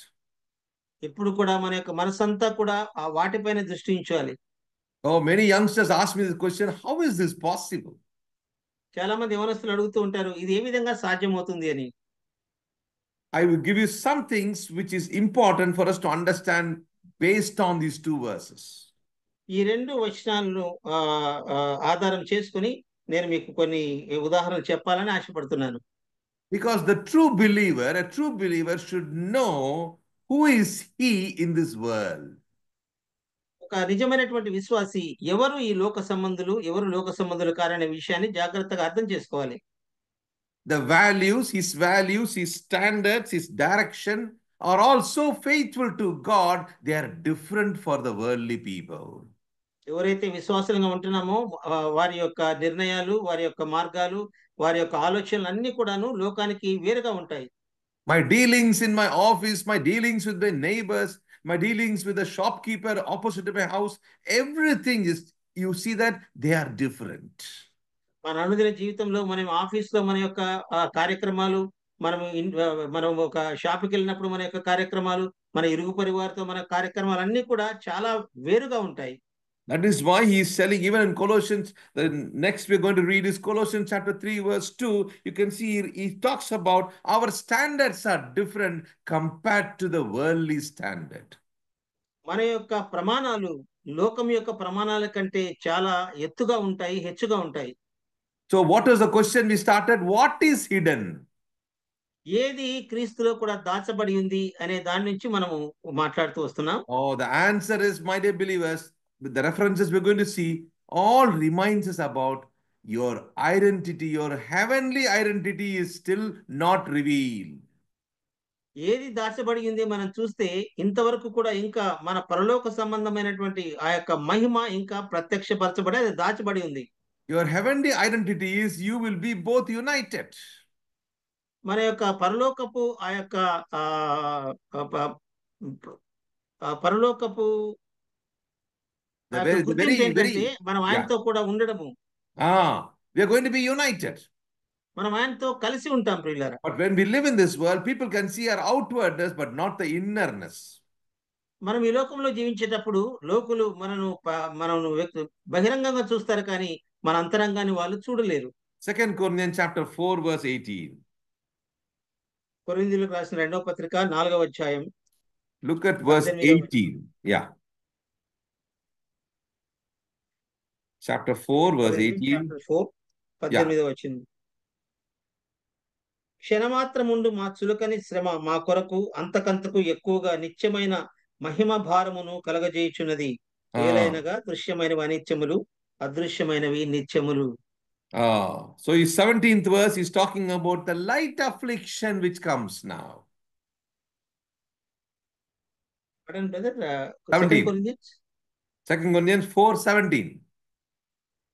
ఎప్పుడు కూడా మన యొక్క మనసంతా కూడా ఆ వాటిపైన దృష్టి ఉంచాలి. Oh, many youngsters ask me this question, how is this possible? చాలా మంది యవనస్తులు అడుగుతూ ఉంటారు, ఇది ఏ విధంగా సాధ్యమవుతుంది అని. I will give you some things which is important for us to understand based on these two verses. ఈ రెండు వచనాలను ఆధారం చేసుకుని నేను మీకు కొన్ని ఉదాహరణలు చెప్పాలని ఆశపడుతున్నాను. Because a true believer should know who is he in this world. ఒక నిజమైనటువంటి విశ్వాసి ఎవరు ఈ లోక సంబంధులు, ఎవరు లోక సంబంధులు కారనే విషయాన్ని జాగ్రత్తగా అర్థం చేసుకోవాలి. The values, his standards, his direction are all so faithful to God, they are different for the worldly people. ఎవరైతే విశ్వాసులుగా ఉంటున్నామో వారి యొక్క నిర్ణయాలు, వారి యొక్క మార్గాలు, వారి యొక్క ఆలోచనలు అన్ని కూడాను లోకానికి వేరుగా ఉంటాయి. My dealings in my office, my dealings with my neighbors, my dealings with the shopkeeper opposite of my house, everything is, you see that they are different. మన అనుదిన జీవితంలో మనం ఆఫీస్లో మన యొక్క కార్యక్రమాలు, మనం ఒక షాప్కి వెళ్ళినప్పుడు మన యొక్క కార్యక్రమాలు, మన ఇరుగు పరివారితో మన కార్యక్రమాలు అన్ని కూడా చాలా వేరుగా ఉంటాయి. That is why he is telling, even in Colossians, the next we're going to read is Colossians chapter 3 verse 2. You can see he talks about our standards are different compared to the worldly standard. మన యొక్క ప్రమాణాలు లోకం యొక్క ప్రమాణాల కంటే చాలా ఎత్తుగా ఉంటాయి, హెచ్చుగా ఉంటాయి. So what is the question we started? What is hidden? ఏది క్రీస్తులో కూడా దాచబడి ఉంది అనే దాని నుంచి మనము మాట్లాడుతూ వస్తున్నాం. Oh, the answer is, my dear believers, with the references we're going to see, all reminds us about your identity, your heavenly identity is still not revealed. ఏది దాచబడి ఉంది మనం చూస్తే ఇంతవరకు కూడా ఇంకా మన పరలోక సంబంధమైనటువంటి ఆ యొక్క మహిమ ఇంకా ప్రత్యక్షపరచబడి అది దాచబడి ఉంది. Your heavenly identity is you will be both united. మన యొక్క పరలోకపు ఆ యొక్క పరలోకపు గుర్తింపు ఏంటంటే మనం ఆయనతో కూడా ఉండడము. We are going to be united. మనం ఆయనతో కలిసి ఉంటాం ప్రియులారా. But when we live in this world, people can see our outwardness but not the innerness. మనం ఈ లోకంలో జీవించేటప్పుడు లోకులు మనను బహిరంగంగా చూస్తారు కానీ మన అంతరంగాన్ని వాళ్ళు చూడలేరు. 2 Corinthians chapter 4 verse 18. కొరింథీయులకు రాసిన 2వ పత్రిక 4వ అధ్యాయం. Look at verse 18. Yeah. Chapter 4 verse 18. Chapter 4 18వ వచనం. క్షణమాత్రముండు మా చులకని శ్రమ మా కొరకు అంతకంతకు ఎక్కువగా నిత్యమైన మహిమ భారమును కలగజేయుచున్నది. ఏలైనగా దృశ్యమైనవి అనిత్యములు, అదృశ్యమైనవి నిత్యములు. So his 17th verse is talking about the light affliction which comes now. Pardon, brother. 17. 2 Corinthians 2 Corinthians 4:17.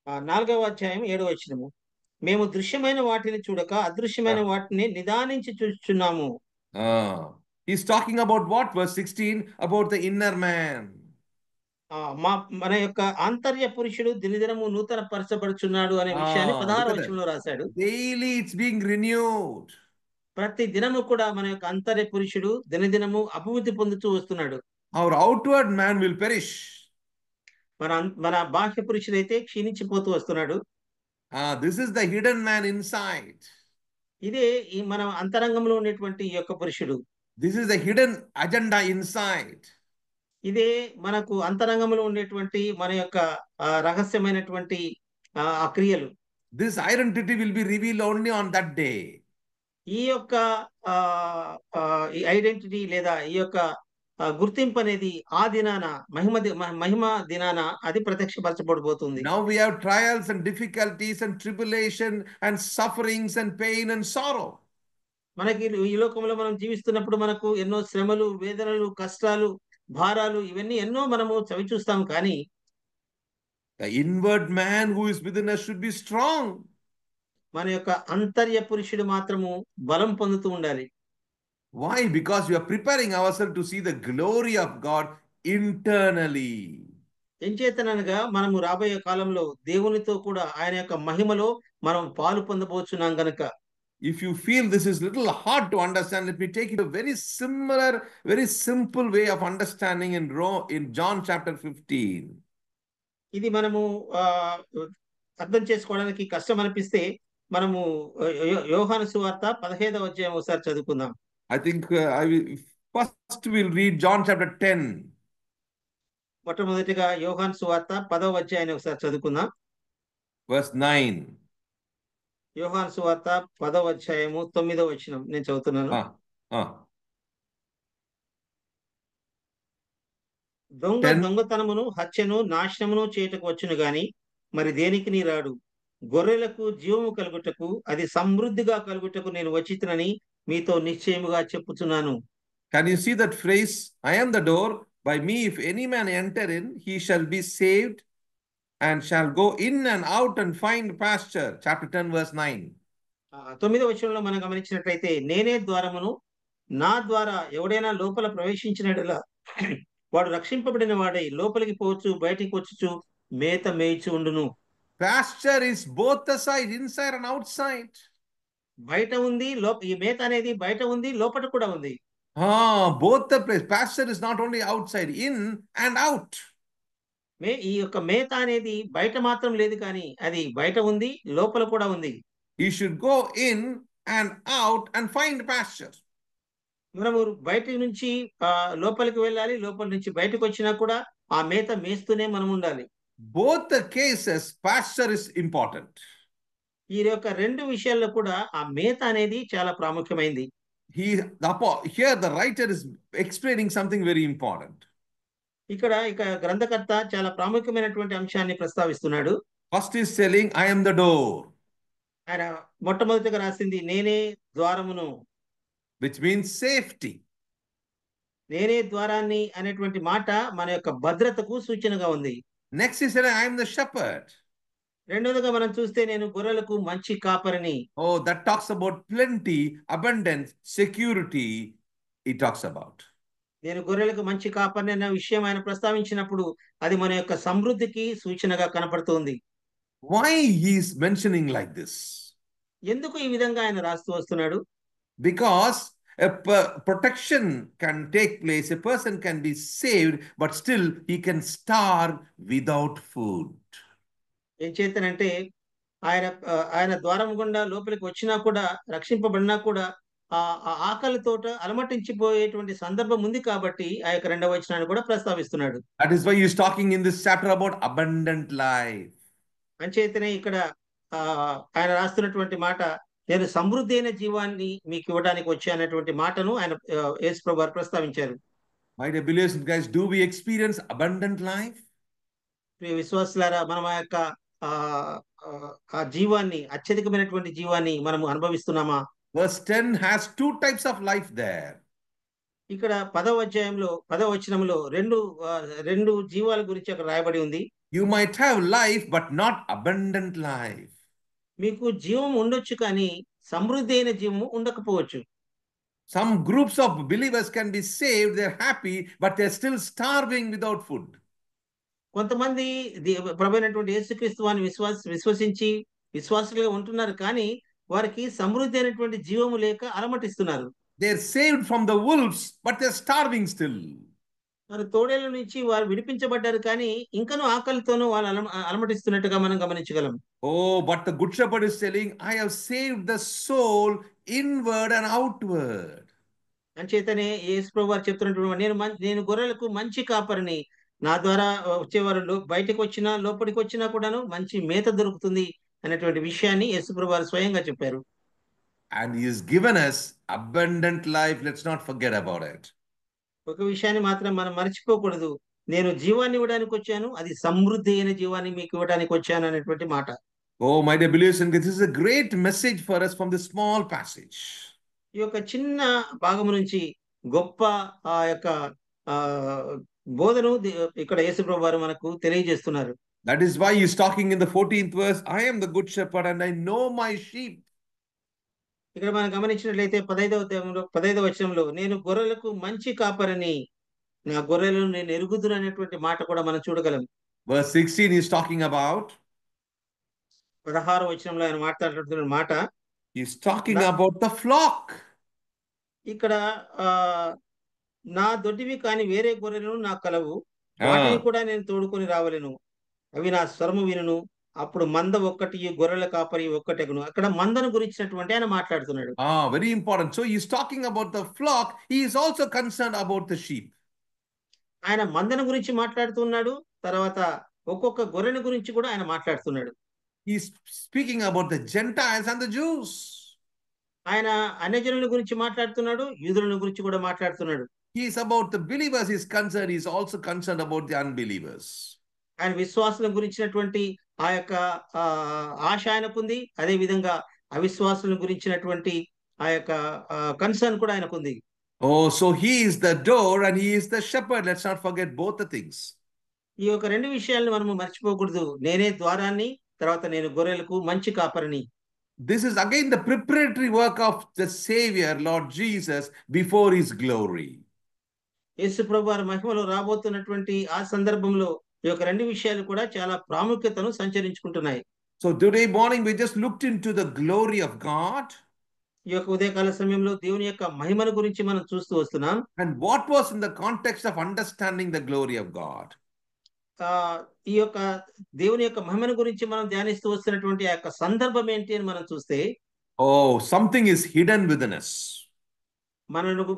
4వ అధ్యాయం 7వ వచనము. మేము దృశ్యమైన వాటిని చూడక అదృశ్యమైన వాటిని నిదానించి చూస్తున్నాము. He's talking about what? Verse 16, about the inner man. మన యొక్క ఆంతర్య పురుషుడు దినదినము నూతన పరచబడుచున్నాడు అనే విషయాన్ని 16వ వచనంలో రాశాడు. Daily it's being renewed. ప్రతి దినము కూడా మన యొక్క ఆంతర్య పురుషుడు దినదినము అభివృద్ధి పొందుతూ వస్తున్నాడు. Our outward man will perish. మన బాహ్య పురుషుడైతే క్షీణించిపోతూ వస్తున్నాడు. This is the hidden man inside. ఇదే ఈ మన అంతరంగంలో ఉన్నటువంటి ఈ యొక్క పురుషుడు. This is the hidden agenda inside. ఇదే మనకు అంతరంగంలో ఉండేటువంటి మన యొక్క రహస్యమైనటువంటి ఆ క్రియలు. This identity will be revealed only on that day. ఈ యొక్క ఈ ఐడెంటిటీ లేదా ఈ యొక్క గుర్తింపు అనేది ఆ దినాన మహిమ దినాన అది ప్రత్యక్షపరచబడబోతుంది. Now we have trials and difficulties and tribulation and sufferings and pain and sorrow. మనకి ఈ లోకంలో మనం జీవిస్తున్నప్పుడు మనకు ఎన్నో శ్రమలు, వేదనలు, కష్టాలు, భారాలు ఇవన్నీ ఎన్నో మనము చవి చూస్తాం. కానీ the inward man who is within us should be strong. మన యొక్క అంతర్య పురుషుడు మాత్రము బలం పొందుతూ ఉండాలి. Why? Because we are preparing ourselves to see the glory of God internally. ఏం చేతనగా మనము రాబోయే కాలంలో దేవునితో కూడా ఆయన యొక్క మహిమలో మనం పాలు పొందబోచున్నాం గనుక If you feel this is little hard to understand, let me take it a very similar, very simple way of understanding in John chapter 15. ఇది మనము అర్థం చేసుకోవడానికి కష్టం అనిపిస్తే మనము యోహాను సువార్త 15వ అధ్యాయం ఒకసారి చదువుకుందాం. I think first we'll read John chapter 10. మొట్టమొదటిగా యోహాను సువార్త 10వ అధ్యాయాన్ని ఒకసారి చదువుకుందాం. Verse 9. యోహాను సువార్త 10వ అధ్యాయము 9వ వచనం నేను చదువుతున్నాను. దొంగతనమును హత్యను నాశనమును చేయుటకు వచ్చును గాని మరి దేనికి నీ రాడు. గొర్రెలకు జీవము కలుగుటకు అది సమృద్ధిగా కలుగుటకు నేను వచ్చితినని మీతో నిశ్చయముగా చెప్పుచున్నాను. Can you see that phrase? I am the door. By me, if any man enter in, he shall be saved and shall go in and out and find pasture. Chapter 10, verse 9. 9వ వచనంలో మనం గమనించినట్లయితే నేనే ద్వారమును, నా ద్వారా ఎవడైనా లోపల ప్రవేశించినట్లా వాడు రక్షింపబడిన వాడై లోపలికి పోవచ్చు, బయటికి వచ్చుచు మేత మేయిచు ఉండును. Pasture is both the side, inside and outside. బయట ఉంది, ఈ మేత అనేది బయట ఉంది, లోపల కూడా ఉంది. Both the place. Pasture is not only outside, in and out. ఈ యొక్క మేత అనేది బయట మాత్రం లేదు కానీ అది బయట ఉంది, లోపల కూడా ఉంది. You should go in and out and find pasture. మనము బయట నుంచి లోపలికి వెళ్ళాలి, లోపల నుంచి బయటకు వచ్చినా కూడా ఆ మేత మేస్తూనే మనం ఉండాలి. Both the cases, pasture is important. ఈ యొక్క రెండు విషయాల్లో కూడా ఆ మేత అనేది చాలా ప్రాముఖ్యమైంది. Here the writer is explaining something very important. ఇక్కడ గ్రంథకర్త చాలా ప్రాముఖ్యమైనటువంటి అంశాన్ని ప్రస్తావిస్తున్నాడు. First is telling, I am the door. ఆయన మొట్టమొదటిగా రాసింది నేనే ద్వారమును, which means safety. నేనే ద్వారాన్ని అనేటువంటి మాట మన యొక్క భద్రతకు సూచనగా ఉంది. Next he said, I am the shepherd. రెండోదిగా మనం చూస్తే నేను గొర్రెలకు మంచి కాపరిని. Oh, that talks about plenty, abundance, security. It talks about. నేను గొర్రెలకు మంచి కాపరిని అనే విషయం ఆయన ప్రస్తావించినప్పుడు అది మన యొక్క సమృద్ధికి సూచనగా కనపడుతుంది. Why he is mentioning like this? ఎందుకు ఈ విధంగా ఆయన రాస్తూ వస్తున్నాడు? Because a protection can take place, a person can be saved, but still he can starve without food. ఏం చేతనంటే ఆయన ద్వారం గుండా లోపలికి వచ్చినా కూడా రక్షింపబడినా కూడా ఆ ఆకలితోట అలమటించిపోయేటువంటి సందర్భం ఉంది కాబట్టి ఆ యొక్క 2వ వచనాన్ని కూడా ప్రస్తావిస్తున్నాడు. That is why he is talking in this chapter about abundant life. అంచేతనే ఇక్కడ ఆయన రాస్తున్నటువంటి మాట నేను సమృద్ధి అయిన జీవాన్ని మీకు ఇవ్వడానికి వచ్చానటువంటి మాటను ఆయన యేసుప్రభు వారు ప్రస్తావించారు. My dear believers, guys, do we experience abundant life? విశ్వాసులారా మనం ఆ యొక్క ఆ జీవాన్ని, అత్యధికమైనటువంటి జీవాన్ని మనము అనుభవిస్తున్నామా? Verse 10 has two types of life there. ఇక్కడ 10వ అధ్యాయంలో 10వ వచనంలో రెండు జీవాల గురించి అక్కడ రాయబడి ఉంది. You might have life but not abundant life. మీకు జీవం ఉండొచ్చు కానీ సమృద్ధి అయిన జీవము ఉండకపోవచ్చు. Some groups of believers can be saved, they're happy, but they're still starving without food. కొంతమంది ప్రభువైనటువంటి యేసుక్రీస్తు వారిని విశ్వసించి విశ్వాసులుగా ఉంటున్నారు కానీ వారికి సమృద్ధి అయినటువంటి జీవము లేక అలమటిస్తున్నారు. They're saved from the wolves, but they're starving still. మరి తోడేళ్ల నుంచి వారు విడిపించబడ్డారు కానీ ఇంకనూ ఆకలితోనూ వాళ్ళు అలమటిస్తున్నట్టుగా మనం గమనించగలం. Oh, but the good shepherd is telling, I have saved the soul inward and outward. అంచేతనే యేసుప్రభు వారు చెప్తున్నటువంటి నేను గొర్రెలకు మంచి కాపరిని, నా ద్వారా వచ్చేవారు బయటకు వచ్చినా లోపలికి వచ్చినా కూడాను మంచి మేత దొరుకుతుంది అనేటువంటి విషయాన్ని యేసుప్రభు వారు స్వయంగా చెప్పారు. And he has given us abundant life. Let's not forget about it. ఒక విషయాన్ని మాత్రం మనం మర్చిపోకూడదు. నేను జీవాన్ని ఇవ్వడానికి వచ్చాను, అది సమృద్ధి అయిన జీవాన్ని మీకు ఇవ్వడానికి వచ్చాను అనేటువంటి మాట. Oh, my dear believers, this is a great message for us from this small passage. ఈ యొక్క చిన్న భాగం నుంచి గొప్ప ఆ యొక్క బోధను ఇక్కడ యేసుప్రభు వారు మనకు తెలియజేస్తున్నారు. That is why he is talking in the 14th verse, I am the good shepherd and I know my sheep. ఇక్కడ మనం గమనించినట్లయితే 15వ వచనంలో నేను గొర్రెలకు మంచి కాపరిని, నా గొర్రెలను నేను ఎరుగుదును అనేటువంటి మాట కూడా మనం చూడగలం. Verse 16 is talking about, 16వ వచనంలో ఆయన మాట్లాడుతున్న మాట he's talking నా about the flock. ఇక్కడ ఆ నా దొడ్డివి కాని వేరే గొర్రెలను నాకు కలవు, వాటిని Ah, కూడా నేను తోడుకొని రావలెను, అవి నా స్వరము వినును, అప్పుడు మంద ఒక్కటి గొర్రెల కాపరి ఒక్కటెగును. అక్కడ మందను గురించినటువంటి ఆయన మాట్లాడుతున్నాడు. very important. So he's talking about the flock. He is also concerned about the sheep. ఆయన మందను గురించి మాట్లాడుతున్నాడు, తర్వాత ఒక్కొక్క గొర్రెని గురించి కూడా ఆయన మాట్లాడుతున్నాడు. He's speaking about the Gentiles and the Jews. ఆయన అన్యజనుల గురించి మాట్లాడుతున్నాడు, యూదుల గురించి కూడా మాట్లాడుతున్నాడు. He's about the believers, he's concerned. He's also concerned about the unbelievers. ఆయన విశ్వాసుల గురించినటువంటి ఆ యొక్క ఆశ ఆయనకుంది, అదే విధంగా అవిశ్వాసులను గురించినటువంటి ఆ యొక్క కన్సర్న్ కూడా ఆయనకుంది. Oh, so he is the door and he is the shepherd. Let's not forget both the things. ఈ యొక్క రెండు విషయాలను మనము మర్చిపోకూడదు. నేనే ద్వారాన్ని, తర్వాత నేను గొర్రెలకు మంచి కాపరిని. This is again the preparatory work of the Savior, Lord Jesus, before his glory. యేసు ప్రభువు వారి మహిమలో రాబోతున్నటువంటి ఆ సందర్భంలో ఈ యొక్క రెండు విషయాలు కూడా చాలా ప్రాముఖ్యతను సంచరించుకుంటున్నాయి. So today morning we just looked into the glory of God. ఈ యొక్క ఉదయకాల సమయంలో దేవుని యొక్క మహిమను గురించి మనం చూస్తూ వస్తున్నాం. And what was in the context of understanding the glory of God? ఈ యొక్క దేవుని యొక్క మహిమను గురించి మనం ధ్యానిస్తూ వస్తున్నటువంటి ఆ యొక్క సందర్భం ఏంటి అని మనం చూస్తే, Oh, something is hidden within us.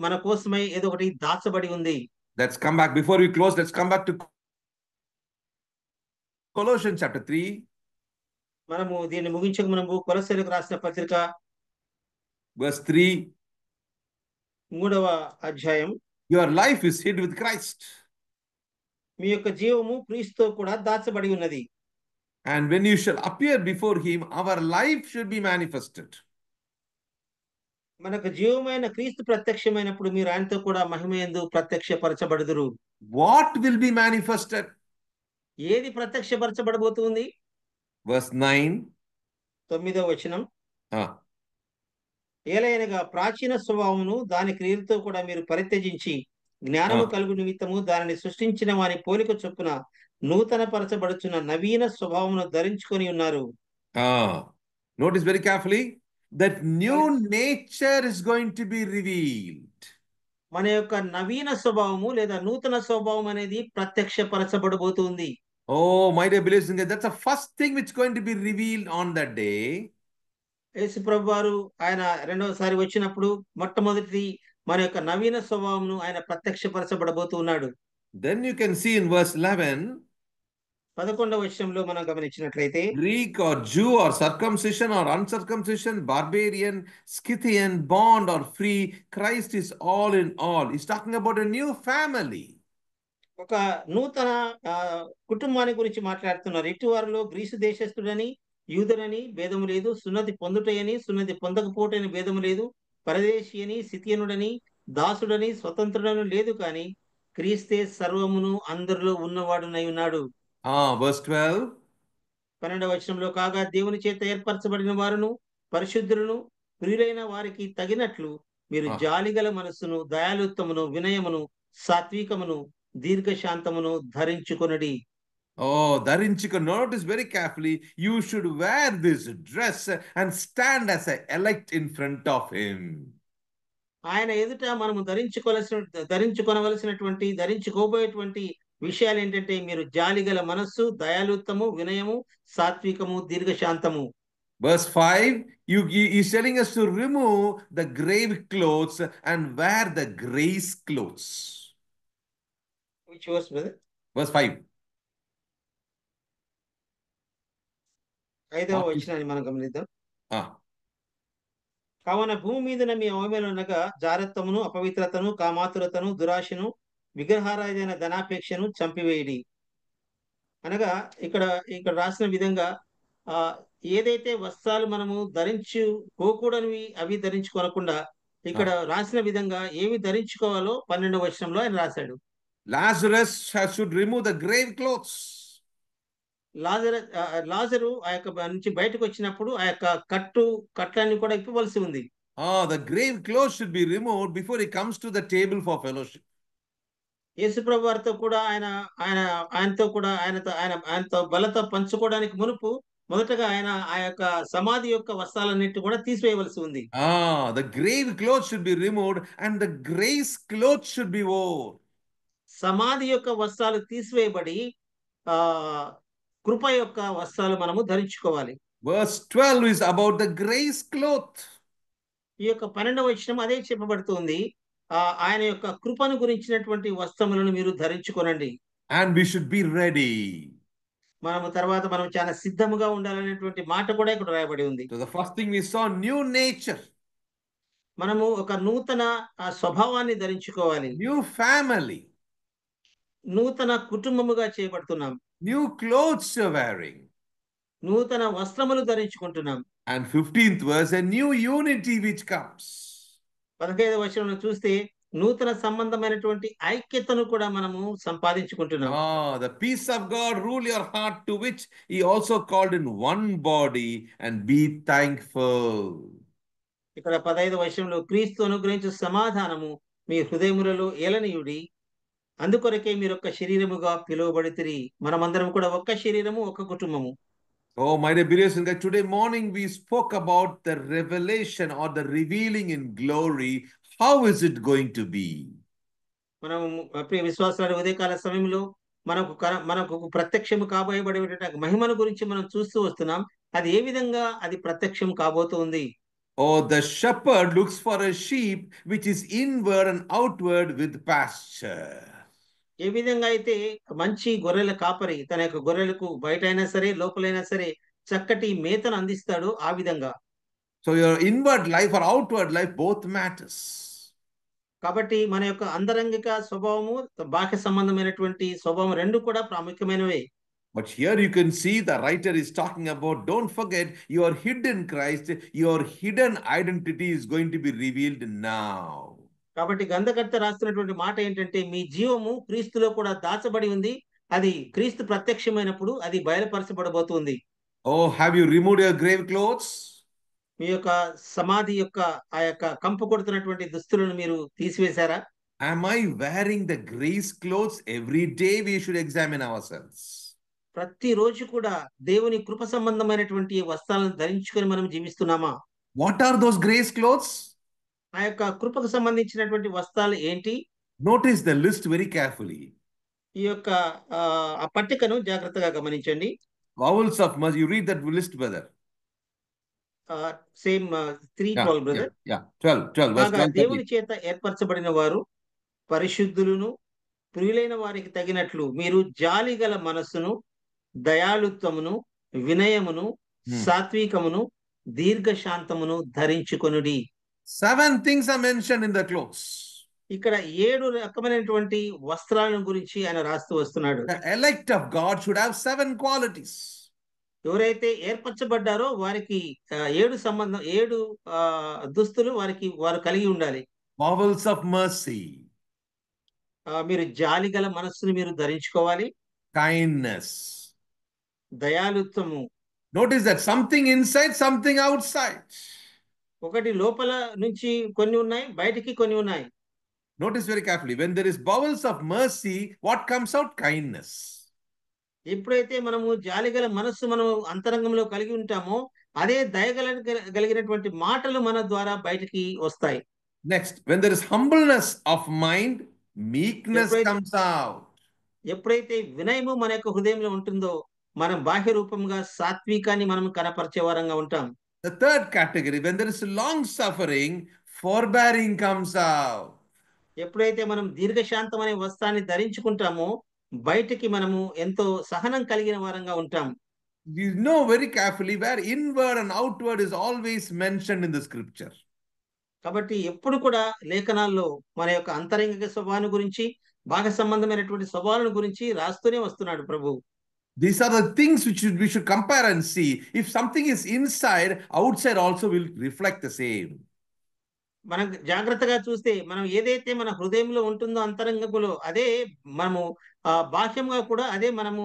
మన కోసమై ఏదో ఒకటి దాచబడి ఉంది. Let's come back. Before we close, let's come back to Colossians chapter 3. మనము దీన్ని ముగించక మనము కొలస్సీలకు రాసిన పత్రిక Verse 3. 3వ అధ్యాయం, Your life is hid with Christ. మీ యొక్క జీవము క్రీస్తుతో కూడా దాచబడి ఉన్నది. And when you shall appear before him, our life should be manifested. మనకు జీవమైన క్రీస్తు ప్రత్యక్షమైనప్పుడు మీరు ఆయనతో కూడా మహిమయందు ప్రత్యక్షపరచబడుదురు. What will be manifested? ఏది ప్రత్యక్షపరచబడబోతుంది? Verse 9. 9వ వచనం, ఏలైనగా ప్రాచీన స్వభావమును దాని క్రియలతో కూడా మీరు పరిత్యజించి జ్ఞానము కలుగు నిమిత్తము దానిని సృష్టించిన వారి పోలిక చొప్పున నూతన పరచబడుచున్న నవీన స్వభావమును ధరించుకొని ఉన్నారు. Notice very carefully that new nature is going to be revealed. మన యొక్క నవీన స్వభావము లేదా నూతన స్వభావం అనేది ప్రత్యక్షపరచబడబోతుంది. Oh, my dear believers, that's the first thing which is going to be revealed on that day. యేసు ప్రభు వారు ఆయన రెండవసారి వచ్చినప్పుడు మొట్టమొదటి మన యొక్క నవీన స్వభావంను ఆయన ప్రత్యక్షపరచబడబోతున్నాడు. Then you can see in verse 11, 11వ వచనంలో మనం గమనించినట్లయితే, Greek or Jew or circumcision or uncircumcision, barbarian, Scythian, bond or free, Christ is all in all. He's talking about a new family. ఒక నూతన కుటుంబాన్ని గురించి మాట్లాడుతున్నారు. ఇటు వారిలో గ్రీసు దేశస్థుడని యూదుడని భేదము లేదు, సున్నతి పొందుటయని సున్నతి పొందకపోటని భేదము లేదు, పరదేశి అని సిథియనుడని దాసుడని స్వతంత్రుడని లేదు, కానీ క్రీస్తే సర్వమును అందరిలో ఉన్నవాడునై ఉన్నాడు. Verse 12. 12వ వచనంలో, కాగా దేవుని చేత ఏర్పరచబడిన వారును పరిశుద్ధులను ప్రియులైన వారికి తగినట్లు మీరు జాలిగల మనస్సును, దయాలుత్వమును, వినయమును, సాత్వికమును, దీర్ఘశాంతమును ధరించుకొనుడి. Notice very carefully, you should wear this dress and stand as an elect in front of him. ఆయన ఎదుట మనము ధరించుకోబోయేటువంటి విషయాలు ఏంటంటే, మీరు జాలిగల మనస్సు, దయాలుత్వము, వినయము, సాత్వికము, దీర్ఘశాంతము. Verse 5, he's telling us to remove the grave clothes and wear the grace clothes. Which verse, brother? Verse 5. 5వ వచనాన్ని మనం గమనిద్దాం. కావున భూమి మీద మీ అవమేలు అనగా జారత్వమును, అపవిత్రతను, కామాతురతను, దురాశను, విగ్రహారాధన, ధనాపేక్షను చంపివేయడి. అనగా ఇక్కడ రాసిన విధంగా ఏదైతే వస్త్రాలు మనము ధరించుకోకూడనివి అవి ధరించుకోనకుండా ఇక్కడ రాసిన విధంగా ఏవి ధరించుకోవాలో 12వ వచనంలో ఆయన రాశాడు. Lazarus should remove the grave clothes. లాజరు ఆ యొక్క నుంచి బయటకు వచ్చినప్పుడు ఆ యొక్క కట్లన్నీ కూడా ఇప్పవలసి ఉంది. The grave clothes should be removed before he comes to the table for fellowship. యేసుప్రభు వారితో కూడా ఆయన ఆయనతో కూడా ఆయనతో బలతో పంచుకోవడానికి మునుపు మొదటగా ఆయన ఆ యొక్క సమాధి యొక్క వస్త్రాలన్నిటి కూడా తీసివేయవలసి ఉంది. The grave clothes should be removed and the grace clothes should be worn. సమాధి యొక్క వస్త్రాలు తీసివేయబడి ఆ కృప యొక్క వస్త్రాలు మనము ధరించుకోవాలి. Verse 12 is about the grace cloth. ఈ యొక్క 12వ వచనం అదే చెప్పబడుతుంది. ఆయన యొక్క కృపను గురించినటువంటి వస్త్రములను మీరు ధరించుకోనండి. And we should be ready. మనం చాలా సిద్ధముగా ఉండాలనేటువంటి మాట కూడా ఇక్కడ రాయబడి ఉంది. So the first thing we saw, new nature. మనము ఒక నూతన స్వభావాన్ని ధరించుకోవాలి. New family. నూతన కుటుంబముగా చేయబడుతున్నాం. New clothes you're wearing. నూతన వస్త్రములు ధరించుకుంటున్నాం. And 15th verse, a new unity which comes. 15వ వచనంలో చూస్తే నూతన సంబంధమైనటువంటి ఐక్యతను కూడా మనము సంపాదించుకుంటున్నాం. The peace of God rule your heart, to which he also called in one body, and be thankful. ఇక్కడ 15వ వచనంలో క్రీస్తు అనుగ్రహించు సమాధానము మీ హృదయములలో ఏలనీయుడి, అందుకొరకే మీరు ఒక్క శరీరముగా పిలువబడితిరి. మనమందరం కూడా ఒక్క శరీరము, ఒక్క కుటుంబము. Oh, my dear brothers and sisters, today morning we spoke about the revelation or the revealing in glory. How is it going to be? మనము ప్రియ విశ్వాసులారా, ఉదయకాల సమయంలో మనకు ప్రత్యక్షము కాబోయేబడేటువంటి మహిమను గురించి మనం చూస్తూ వస్తున్నాం. అది ఏ విధంగా అది ప్రత్యక్షం కాబోతుంది? Oh, the shepherd looks for a sheep which is inward and outward with pasture. ఏ విధంగా అయితే మంచి గొర్రెల కాపరి తన యొక్క గొర్రెలకు బయట అయినా సరే లోపలైనా సరే చక్కటి మేతను అందిస్తాడు, ఆ విధంగా. So your inward life or outward life both matters. కాబట్టి మన యొక్క అంతరంగిక స్వభావము, బాహ్య సంబంధమైనటువంటి స్వభావం రెండు కూడా ప్రాముఖ్యమైనవే. But here you can see the writer is talking about, don't forget, you are hidden in Christ. Your hidden identity is going to be revealed now. కాబట్టి గ్రంథకర్త రాస్తున్నటువంటి మాట ఏంటంటే, మీ జీవము క్రీస్తులో కూడా దాచబడి ఉంది. అది క్రీస్తు ప్రత్యక్షమైనప్పుడు అది బయలుపరచబడబోతుంది. Oh, have you removed your grave clothes? మీ యొక్క సమాధి యొక్క ఆ యొక్క కంపు కొడుతున్నటువంటి దుస్తులను మీరు తీసివేశారా? Am I wearing the grace clothes? Every day we should examine ourselves. ప్రతిరోజు కూడా దేవుని కృప సంబంధమైనటువంటి వస్త్రాలను ధరించుకొని మనం జీవిస్తున్నామా? What are those grace clothes? ఆ యొక్క కృపకు సంబంధించినటువంటి వస్త్రాలు ఏంటి? Notice the list very carefully. ఈ యొక్క ఆ పట్టికను జాగ్రత్తగా గమనించండి. Vowels of mercy. You read that list, brother. Same 3:12 brother. 12 verse 12. దేవుని చేత ఏర్పరచబడిన వారు పరిశుద్ధులను, ప్రియులైన వారికి తగినట్లు మీరు జాలిగల మనస్సును, దయాళుత్వమును, వినయమును, సాత్వికమును, దీర్ఘశాంతమును ధరించుకొనుడి. 7 things are mentioned in the clothes. ఇక్కడ 7 రకమైనటువంటి వస్త్రాలను గురించి ఆయన రాస్తూ వస్తున్నాడు. The elect of God should have 7 qualities. ఎవరైతే ఏర్పరచబడ్డారో వారికి 7 దుస్తులు వారు కలిగి ఉండాలి. Bowels of mercy. మీరు జాలిగల మనస్సును మీరు ధరించుకోవాలి. Kindness. దయాళుత్వము. Notice that something inside, something outside. ఒకటి లోపల నుంచి కొన్ని ఉన్నాయి, బయటికి కొన్ని ఉన్నాయి. Notice very carefully. When there is bowels of mercy, what comes out? Kindness. ఎప్పుడైతే మనము జాలిగల మనస్సు మనం అంతరంగంలో కలిగి ఉంటామో అదే దయగలిగినటువంటి మాటలు మన ద్వారా బయటికి వస్తాయి. Next, when there is humbleness of mind, meekness comes out. ఎప్పుడైతే వినయము మన యొక్క హృదయంలో ఉంటుందో మనం బాహ్య రూపంగా సాత్వికాన్ని మనం కనపరిచే వారంగా ఉంటాం. The third category, when there is long suffering, forbearing comes out. ఎప్పుడైతే మనం దీర్ఘశాంతం అనే వస్త్రాన్ని ధరించుకుంటామో బయటికి మనము ఎంతో సహనం కలిగిన వారంగా ఉంటాం. You know very carefully where inward and outward is always mentioned in the scripture. కాబట్టి ఎప్పుడు కూడా లేఖనాల్లో మన యొక్క అంతరంగిక స్వభావాన్ని గురించి, బాహ్య సంబంధమైనటువంటి స్వభావాలను గురించి రాస్తూనే వస్తున్నాడు ప్రభు. These are the things which we should compare and see. If something is inside, outside also will reflect the same. మనం జాగ్రత్తగా చూస్తే మనం ఏదైతే మన హృదయంలో ఉంటుందో అంతరంగంలో అదే మనము బాహ్యంగా కూడా అదే మనము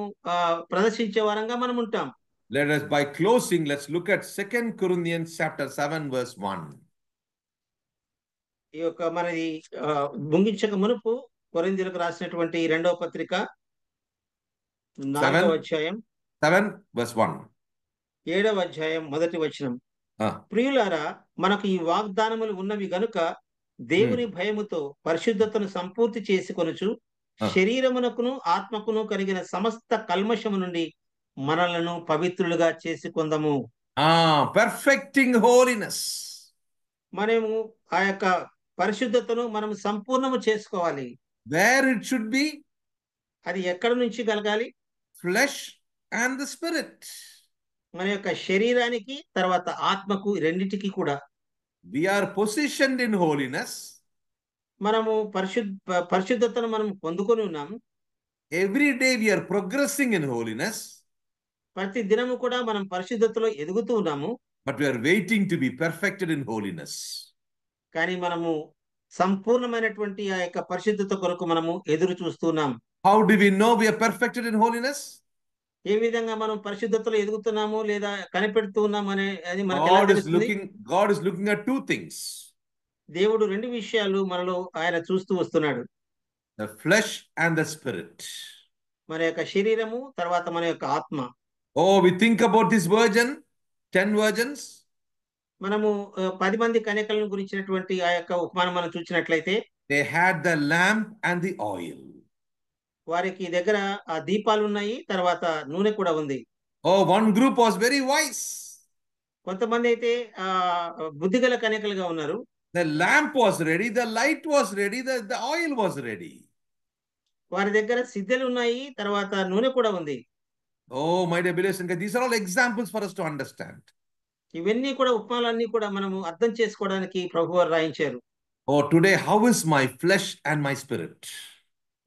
ప్రదర్శించే వారంగా మనం ఉంటాం. Let us, by closing, let's look at 2 Corinthians chapter 7 verse 1. ఈ యొక్క మనది ముగించక మునుపు కొరింథీయులకు రాసినటువంటి 2వ పత్రిక 4వ 7, అధ్యాయం 7 verse 1. 7వ అధ్యాయం 1వ వచనం. Ah, ప్రియులారా, మనకు ఈ వాగ్దానములు ఉన్నవి గనుక దేవుని భయముతో పరిశుద్ధతను సంపూర్తి చేసుకొనుచు శరీరమునకును ఆత్మకును కలిగిన సమస్త కల్మషము నుండి మనలను పవిత్రులుగా చేసుకొందము. perfecting holiness. మనము ఆ యొక్క పరిశుద్ధతను మనం సంపూర్ణము చేసుకోవాలి. Where it should be? అది ఎక్కడ నుంచి కలగాలి? Flesh and the spirit. మన యొక్క శరీరానికి తర్వాత ఆత్మకు రెండిటికి కూడా. We are positioned in holiness. మనము పరిశుద్ధతను మనం పొందుకొని ఉన్నాము. Every day we are progressing in holiness. ప్రతి దినము కూడా మనం పరిశుద్ధతలో ఎదుగుతూ ఉన్నాము. But we are waiting to be perfected in holiness. కానీ మనము సంపూర్ణమైనటువంటి ఆ యొక్క పరిశుద్ధత కొరకు మనము ఎదురు చూస్తున్నాం. How do we know we are perfected in holiness? ఏ విధంగా మనం పరిశుద్ధతలో ఎదుగుతున్నాము లేదా కనిపెడుతూ ఉన్నాము అది మనకు ఎలా తెలుస్తుంది? God is looking at two things. దేవుడు 2 విషయాలు మనలో ఆయన చూస్తూ వస్తున్నాడు. The flesh and the spirit. మన యొక్క శరీరము తర్వాత మన యొక్క ఆత్మ. Oh, we think about this virgin, 10 virgins. మనము 10 మంది కన్యకలను గురించినటువంటి ఆ యొక్క ఉపమానం మనం చూసినట్లయితే They had the lamp and the oil. వారికి దగ్గర ఆ దీపాలు ఉన్నాయి, తర్వాత నూనె కూడా ఉంది. Oh, one group was very wise. కొంతమంది అయితే బుద్ధిగల కన్యకలుగా ఉన్నారు. The lamp was ready, the light was ready, the oil was ready. వారి దగ్గర సిద్ధలు ఉన్నాయి, తర్వాత నూనె కూడా ఉంది. Oh, my dear believers, these are all examples for us to understand. ఇవన్నీ కూడా ఉపమానాలన్నీ కూడా మనము అర్థం చేసుకోవడానికి ప్రభువారు రాయించారు. Oh, today how is my flesh and my spirit?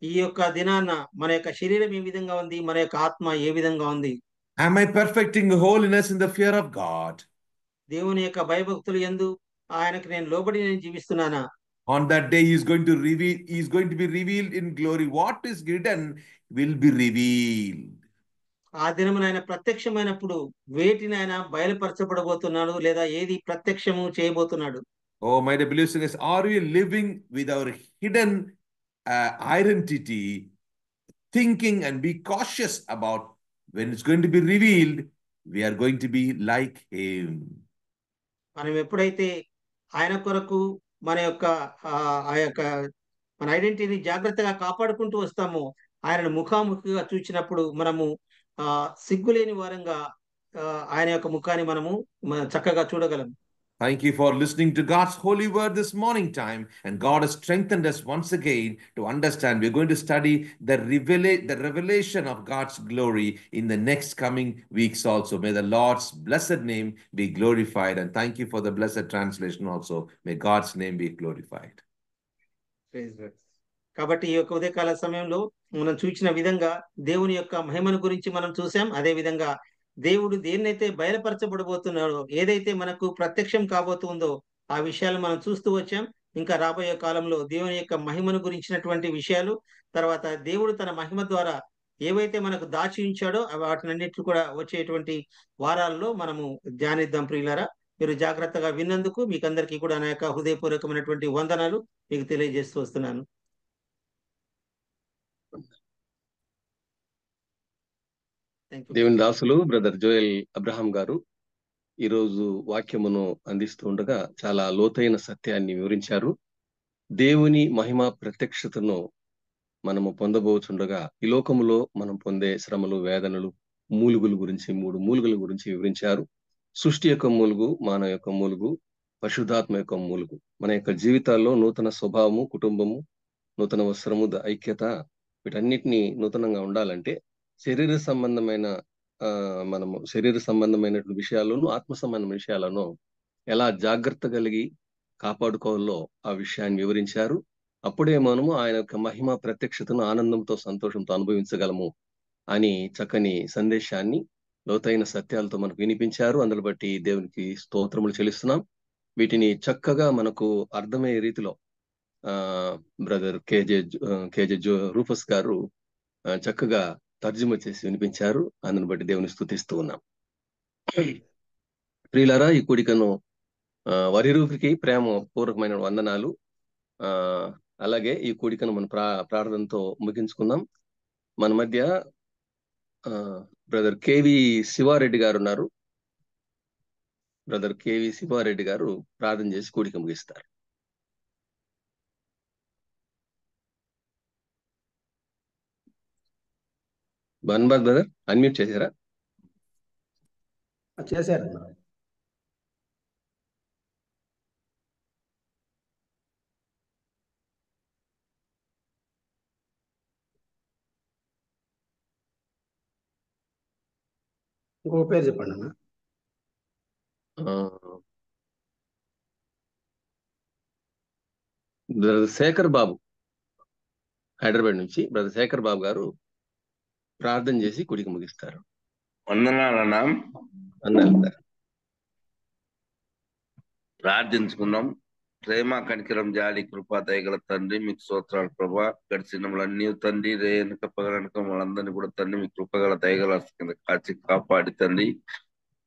ఈ యొక్క దినాన మన యొక్క శరీరం ఏ విధంగా ఉంది, మన యొక్క ఆత్మ ఏ విధంగా ఉంది? Am I perfecting holiness in the fear of God? దేవుని యొక్క భయభక్తులు యందు ఆయనకు నేను లోబడి నేను జీవిస్తున్నానా? On that day he is going to be revealed in glory. What is hidden will be revealed. ఆ దినమున ఆయన ప్రత్యక్షమైనప్పుడు వేటిని ఆయన బయలుపరచబడబోతున్నాడు లేదా ఏది ప్రత్యక్షము చేయబోతున్నాడు? Oh, my dear believers, are we living with our hidden identity, thinking and be cautious about when it's going to be revealed, we are going to be like him. మనం ఎప్పుడైతే ఆయన కొరకు మన యొక్క ఆ యొక్క మన ఐడెంటిటీని జాగ్రత్తగా కాపాడుకుంటూ వస్తామో, ఆయనను ముఖాముఖిగా చూచినప్పుడు మనము సిగ్గులేని వారంగా ఆయన యొక్క ముఖాన్ని మనము చక్కగా చూడగలం. Thank you for listening to God's holy word this morning time, and God has strengthened us once again to understand. We're going to study the revelation of God's glory in the next coming weeks also. May the Lord's blessed name be glorified, and thank you for the blessed translation also. May God's name be glorified. కాబట్టి ఈ యొక్క ఉదయకాల సమయంలో మనం చూసిన విధంగా దేవుని యొక్క మహిమను గురించి మనం చూసాం. అదే విధంగా దేవుడు దేన్నైతే బయలుపరచబడబోతున్నాడో, ఏదైతే మనకు ప్రత్యక్షం కాబోతుందో ఆ విషయాలు మనం చూస్తూ వచ్చాం. ఇంకా రాబోయే కాలంలో దేవుని యొక్క మహిమను గురించినటువంటి విషయాలు, తర్వాత దేవుడు తన మహిమ ద్వారా ఏవైతే మనకు దాచి ఉంచాడో వాటినన్నిట్లు కూడా వచ్చేటువంటి వారాల్లో మనము ధ్యానిద్దాం. ప్రియులారా, మీరు జాగ్రత్తగా విన్నందుకు మీకందరికీ కూడా నా యొక్క హృదయపూర్వకమైనటువంటి వందనాలు మీకు తెలియజేస్తూ వస్తున్నాను. దేవుని దాసులు బ్రదర్ జోయల్ అబ్రహాం గారు ఈరోజు వాక్యమును అందిస్తూ ఉండగా చాలా లోతైన సత్యాన్ని వివరించారు. దేవుని మహిమ ప్రత్యక్షతను మనము పొందబోచుండగా ఈ లోకములో మనం పొందే శ్రమలు, వేదనలు, మూలుగుల గురించి 3 మూలుగుల గురించి వివరించారు. సృష్టి యొక్క మూలుగు, మానవ యొక్క మూలుగు, పరిశుద్ధాత్మ యొక్క మూలుగు. మన యొక్క జీవితాల్లో నూతన స్వభావము, కుటుంబము, నూతన వస్త్రము, ఐక్యత, వీటన్నిటినీ నూతనంగా ఉండాలంటే శరీర సంబంధమైన విషయాలను, ఆత్మ సంబంధమైన విషయాలను ఎలా జాగ్రత్త కలిగి కాపాడుకోవాలో ఆ విషయాన్ని వివరించారు. అప్పుడే మనము ఆయన యొక్క మహిమ ప్రత్యక్షతను ఆనందంతో, సంతోషంతో అనుభవించగలము అని చక్కని సందేశాన్ని, లోతైన సత్యాలతో మనకు వినిపించారు. అందులో బట్టి దేవునికి స్తోత్రములు చెల్లిస్తున్నాం. వీటిని చక్కగా మనకు అర్థమయ్యే రీతిలో బ్రదర్ కేజే రూఫస్ గారు చక్కగా తర్జుమా చేసి వినిపించారు. అందుని బట్టి దేవుని స్తుతిస్తూ ఉన్నాం. ప్రియులారా, ఈ కూడికను వారి రూపుకి ప్రేమ పూర్వకమైన వందనాలు. అలాగే ఈ కూడికను మన ప్రార్థనతో ముగించుకుందాం. మన మధ్య బ్రదర్ కేవి శివారెడ్డి గారు ఉన్నారు. బ్రదర్ కేవి శివారెడ్డి గారు ప్రార్థన చేసి కూడిక ముగిస్తారు. బన్బాద్ బ్రదర్ అన్మ్యూట్ చేశారా? చేశారు. ఇంకొక పేరు చెప్పండి అన్న. బ్రదర్ శేఖర్ బాబు, హైదరాబాద్ నుంచి బ్రదర్ శేఖర్ బాబు గారు ప్రార్థన చేసి కూడిక ముగిస్తారు. వందనాలన్నా. అన్నారు సార్. ప్రార్థించుకుందాం. ప్రేమ కనికరం జాలి కృపా దయగల తండ్రి మీకు స్తోత్రాలు ప్రభా. గడిచినములన్నీ తండ్రి రేనక పగలనక వాళ్ళందరినీ కూడా తండ్రి మీ కృపగల దయగల కింద కాచి కాపాడి తండ్రి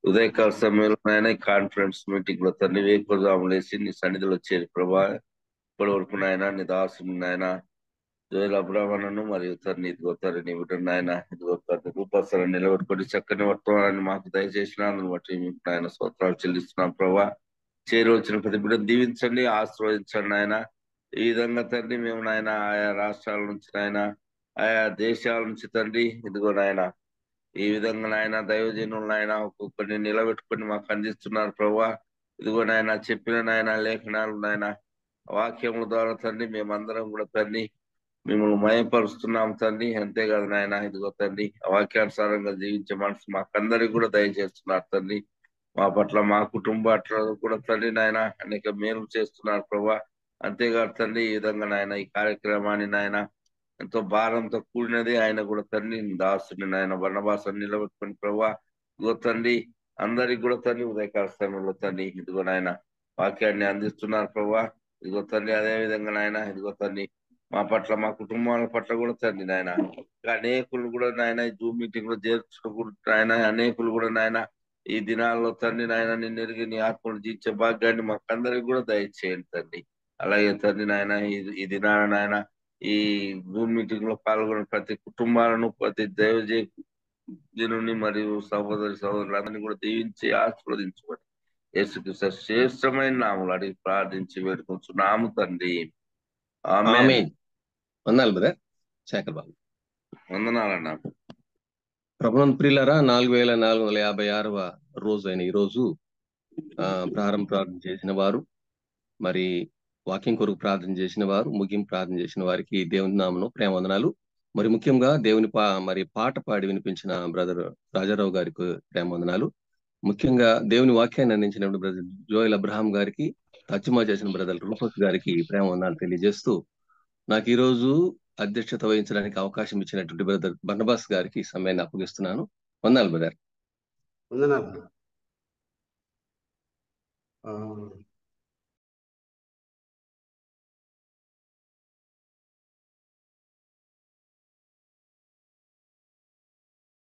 ఉదయకాల సమయంలో నాయన కాన్ఫరెన్స్ మీటింగ్ లో తండ్రి వేకుజాములు వేసి నీ సన్నిధిలో చేరి ప్రభా. ఇప్పటి వరకు నాయన నీ దాసుని నాయన జోయల్ అబ్రాహ్మణను మరియు తండ్రి ఇదిగో తండ్రి నీ బిడ్డ నాయన ఇదిగో తండ్రి రూపస్థలను నిలబెట్టుకొని చక్కని వర్తమానాన్ని మాకు దయచేసిన అందుని బట్టి మీకు నాయన స్తోత్రాలు చెల్లిస్తున్నాం ప్రభా. చేరి వచ్చిన ప్రతి బిడ్డను దీవించండి, ఆశీర్వదించండి నాయన. ఈ విధంగా తండ్రి మేము నాయన ఆయా రాష్ట్రాల నుంచి నాయన ఆయా దేశాల నుంచి తండ్రి ఇదిగో నాయన ఈ విధంగా నాయన దైవజనులు నాయన ఒక్కొక్కరిని నిలబెట్టుకొని మాకు అందిస్తున్నారు ప్రభా. ఇదిగో నాయన చెప్పిన నాయన లేఖనాలు నాయన వాక్యముల ద్వారా తండ్రి మేమందరం కూడా తండ్రి మిమ్మల్ని మయపరుస్తున్నాం తండ్రి. అంతేకాదు నాయన ఇదిగో తండ్రి వాక్యానుసారంగా జీవించే మనసు మాకందరికి కూడా దయచేస్తున్నారు తండ్రి. మా పట్ల మా కుటుంబాట్లో కూడా తండ్రి నాయన అనేక మేలు చేస్తున్నారు ప్రభా. అంతేకాదు తండ్రి ఈ విధంగా నాయన ఈ కార్యక్రమాన్ని నాయన ఎంతో భారంతో కూడినది ఆయన కూడా తండ్రి దాసుని నాయన బర్నబాసాన్ని నిలబెట్టుకుని ప్రభా. ఇదిగో తండ్రి అందరికి కూడా తండ్రి ఉదయకాల సమయంలో తండ్రి ఇదిగో నాయన వాక్యాన్ని అందిస్తున్నారు ప్రభా. ఇదిగో తండ్రి అదే విధంగా నాయన ఇదిగో తండ్రి మా పట్ల మా కుటుంబాల పట్ల కూడా తండ్రి నాయన అనేకులు కూడా నాయన జూమ్ మీటింగ్ లో చేర్చుకుంటూ ఆయన అనేకులు కూడా నాయన ఈ దినాల్లో తండ్రి నాయన నిన్ను ఎరిగి నీ ఆత్మను జీవించే భాగ్యాన్ని మాకందరికి కూడా దయచేయండి తండ్రి. అలాగే తండ్రి నాయన ఈ దినాన నాయన ఈ జూమ్ మీటింగ్ లో పాల్గొన్న ప్రతి కుటుంబాలను ప్రతి దైవజనుని మరియు సహోదరులందరినీ కూడా దీవించి ఆశీర్వదించబడి యేసుక్రీస్తు శ్రేష్టమైన నామములు అడిగి ప్రార్థించి వేడుకుంటున్నాము తండ్రి. ఆమేన్. వందనాలు బ్రదర్ శేఖర్ బాబు. వందనాలన్నా. ప్రభునందు ప్రియులారా, 4456వ రోజు అయిన ఈ రోజు ప్రారంభం చేసిన వారు, మరి వాక్యం కొరకు ప్రార్థన చేసిన వారు, ముగింపు ప్రార్థన చేసిన వారికి దేవుని నామమున ప్రేమ వందనాలు. మరి ముఖ్యంగా దేవుని మరి పాట పాడి వినిపించిన బ్రదర్ రాజారావు గారికి ప్రేమ వందనాలు. ముఖ్యంగా దేవుని వాక్యాన్ని అందించినప్పుడు బ్రదర్ జోయల్ అబ్రహాం గారికి, తర్జుమా చేసిన బ్రదర్ రూపక్ గారికి ప్రేమ వందనాలు తెలియజేస్తూ, నాకు ఈ రోజు అధ్యక్షత వహించడానికి అవకాశం ఇచ్చినటువంటి బ్రదర్ బర్నబాస్ గారికి సమయాన్ని అప్పగిస్తున్నాను. వందనాలు బ్రదర్. వందనాలు.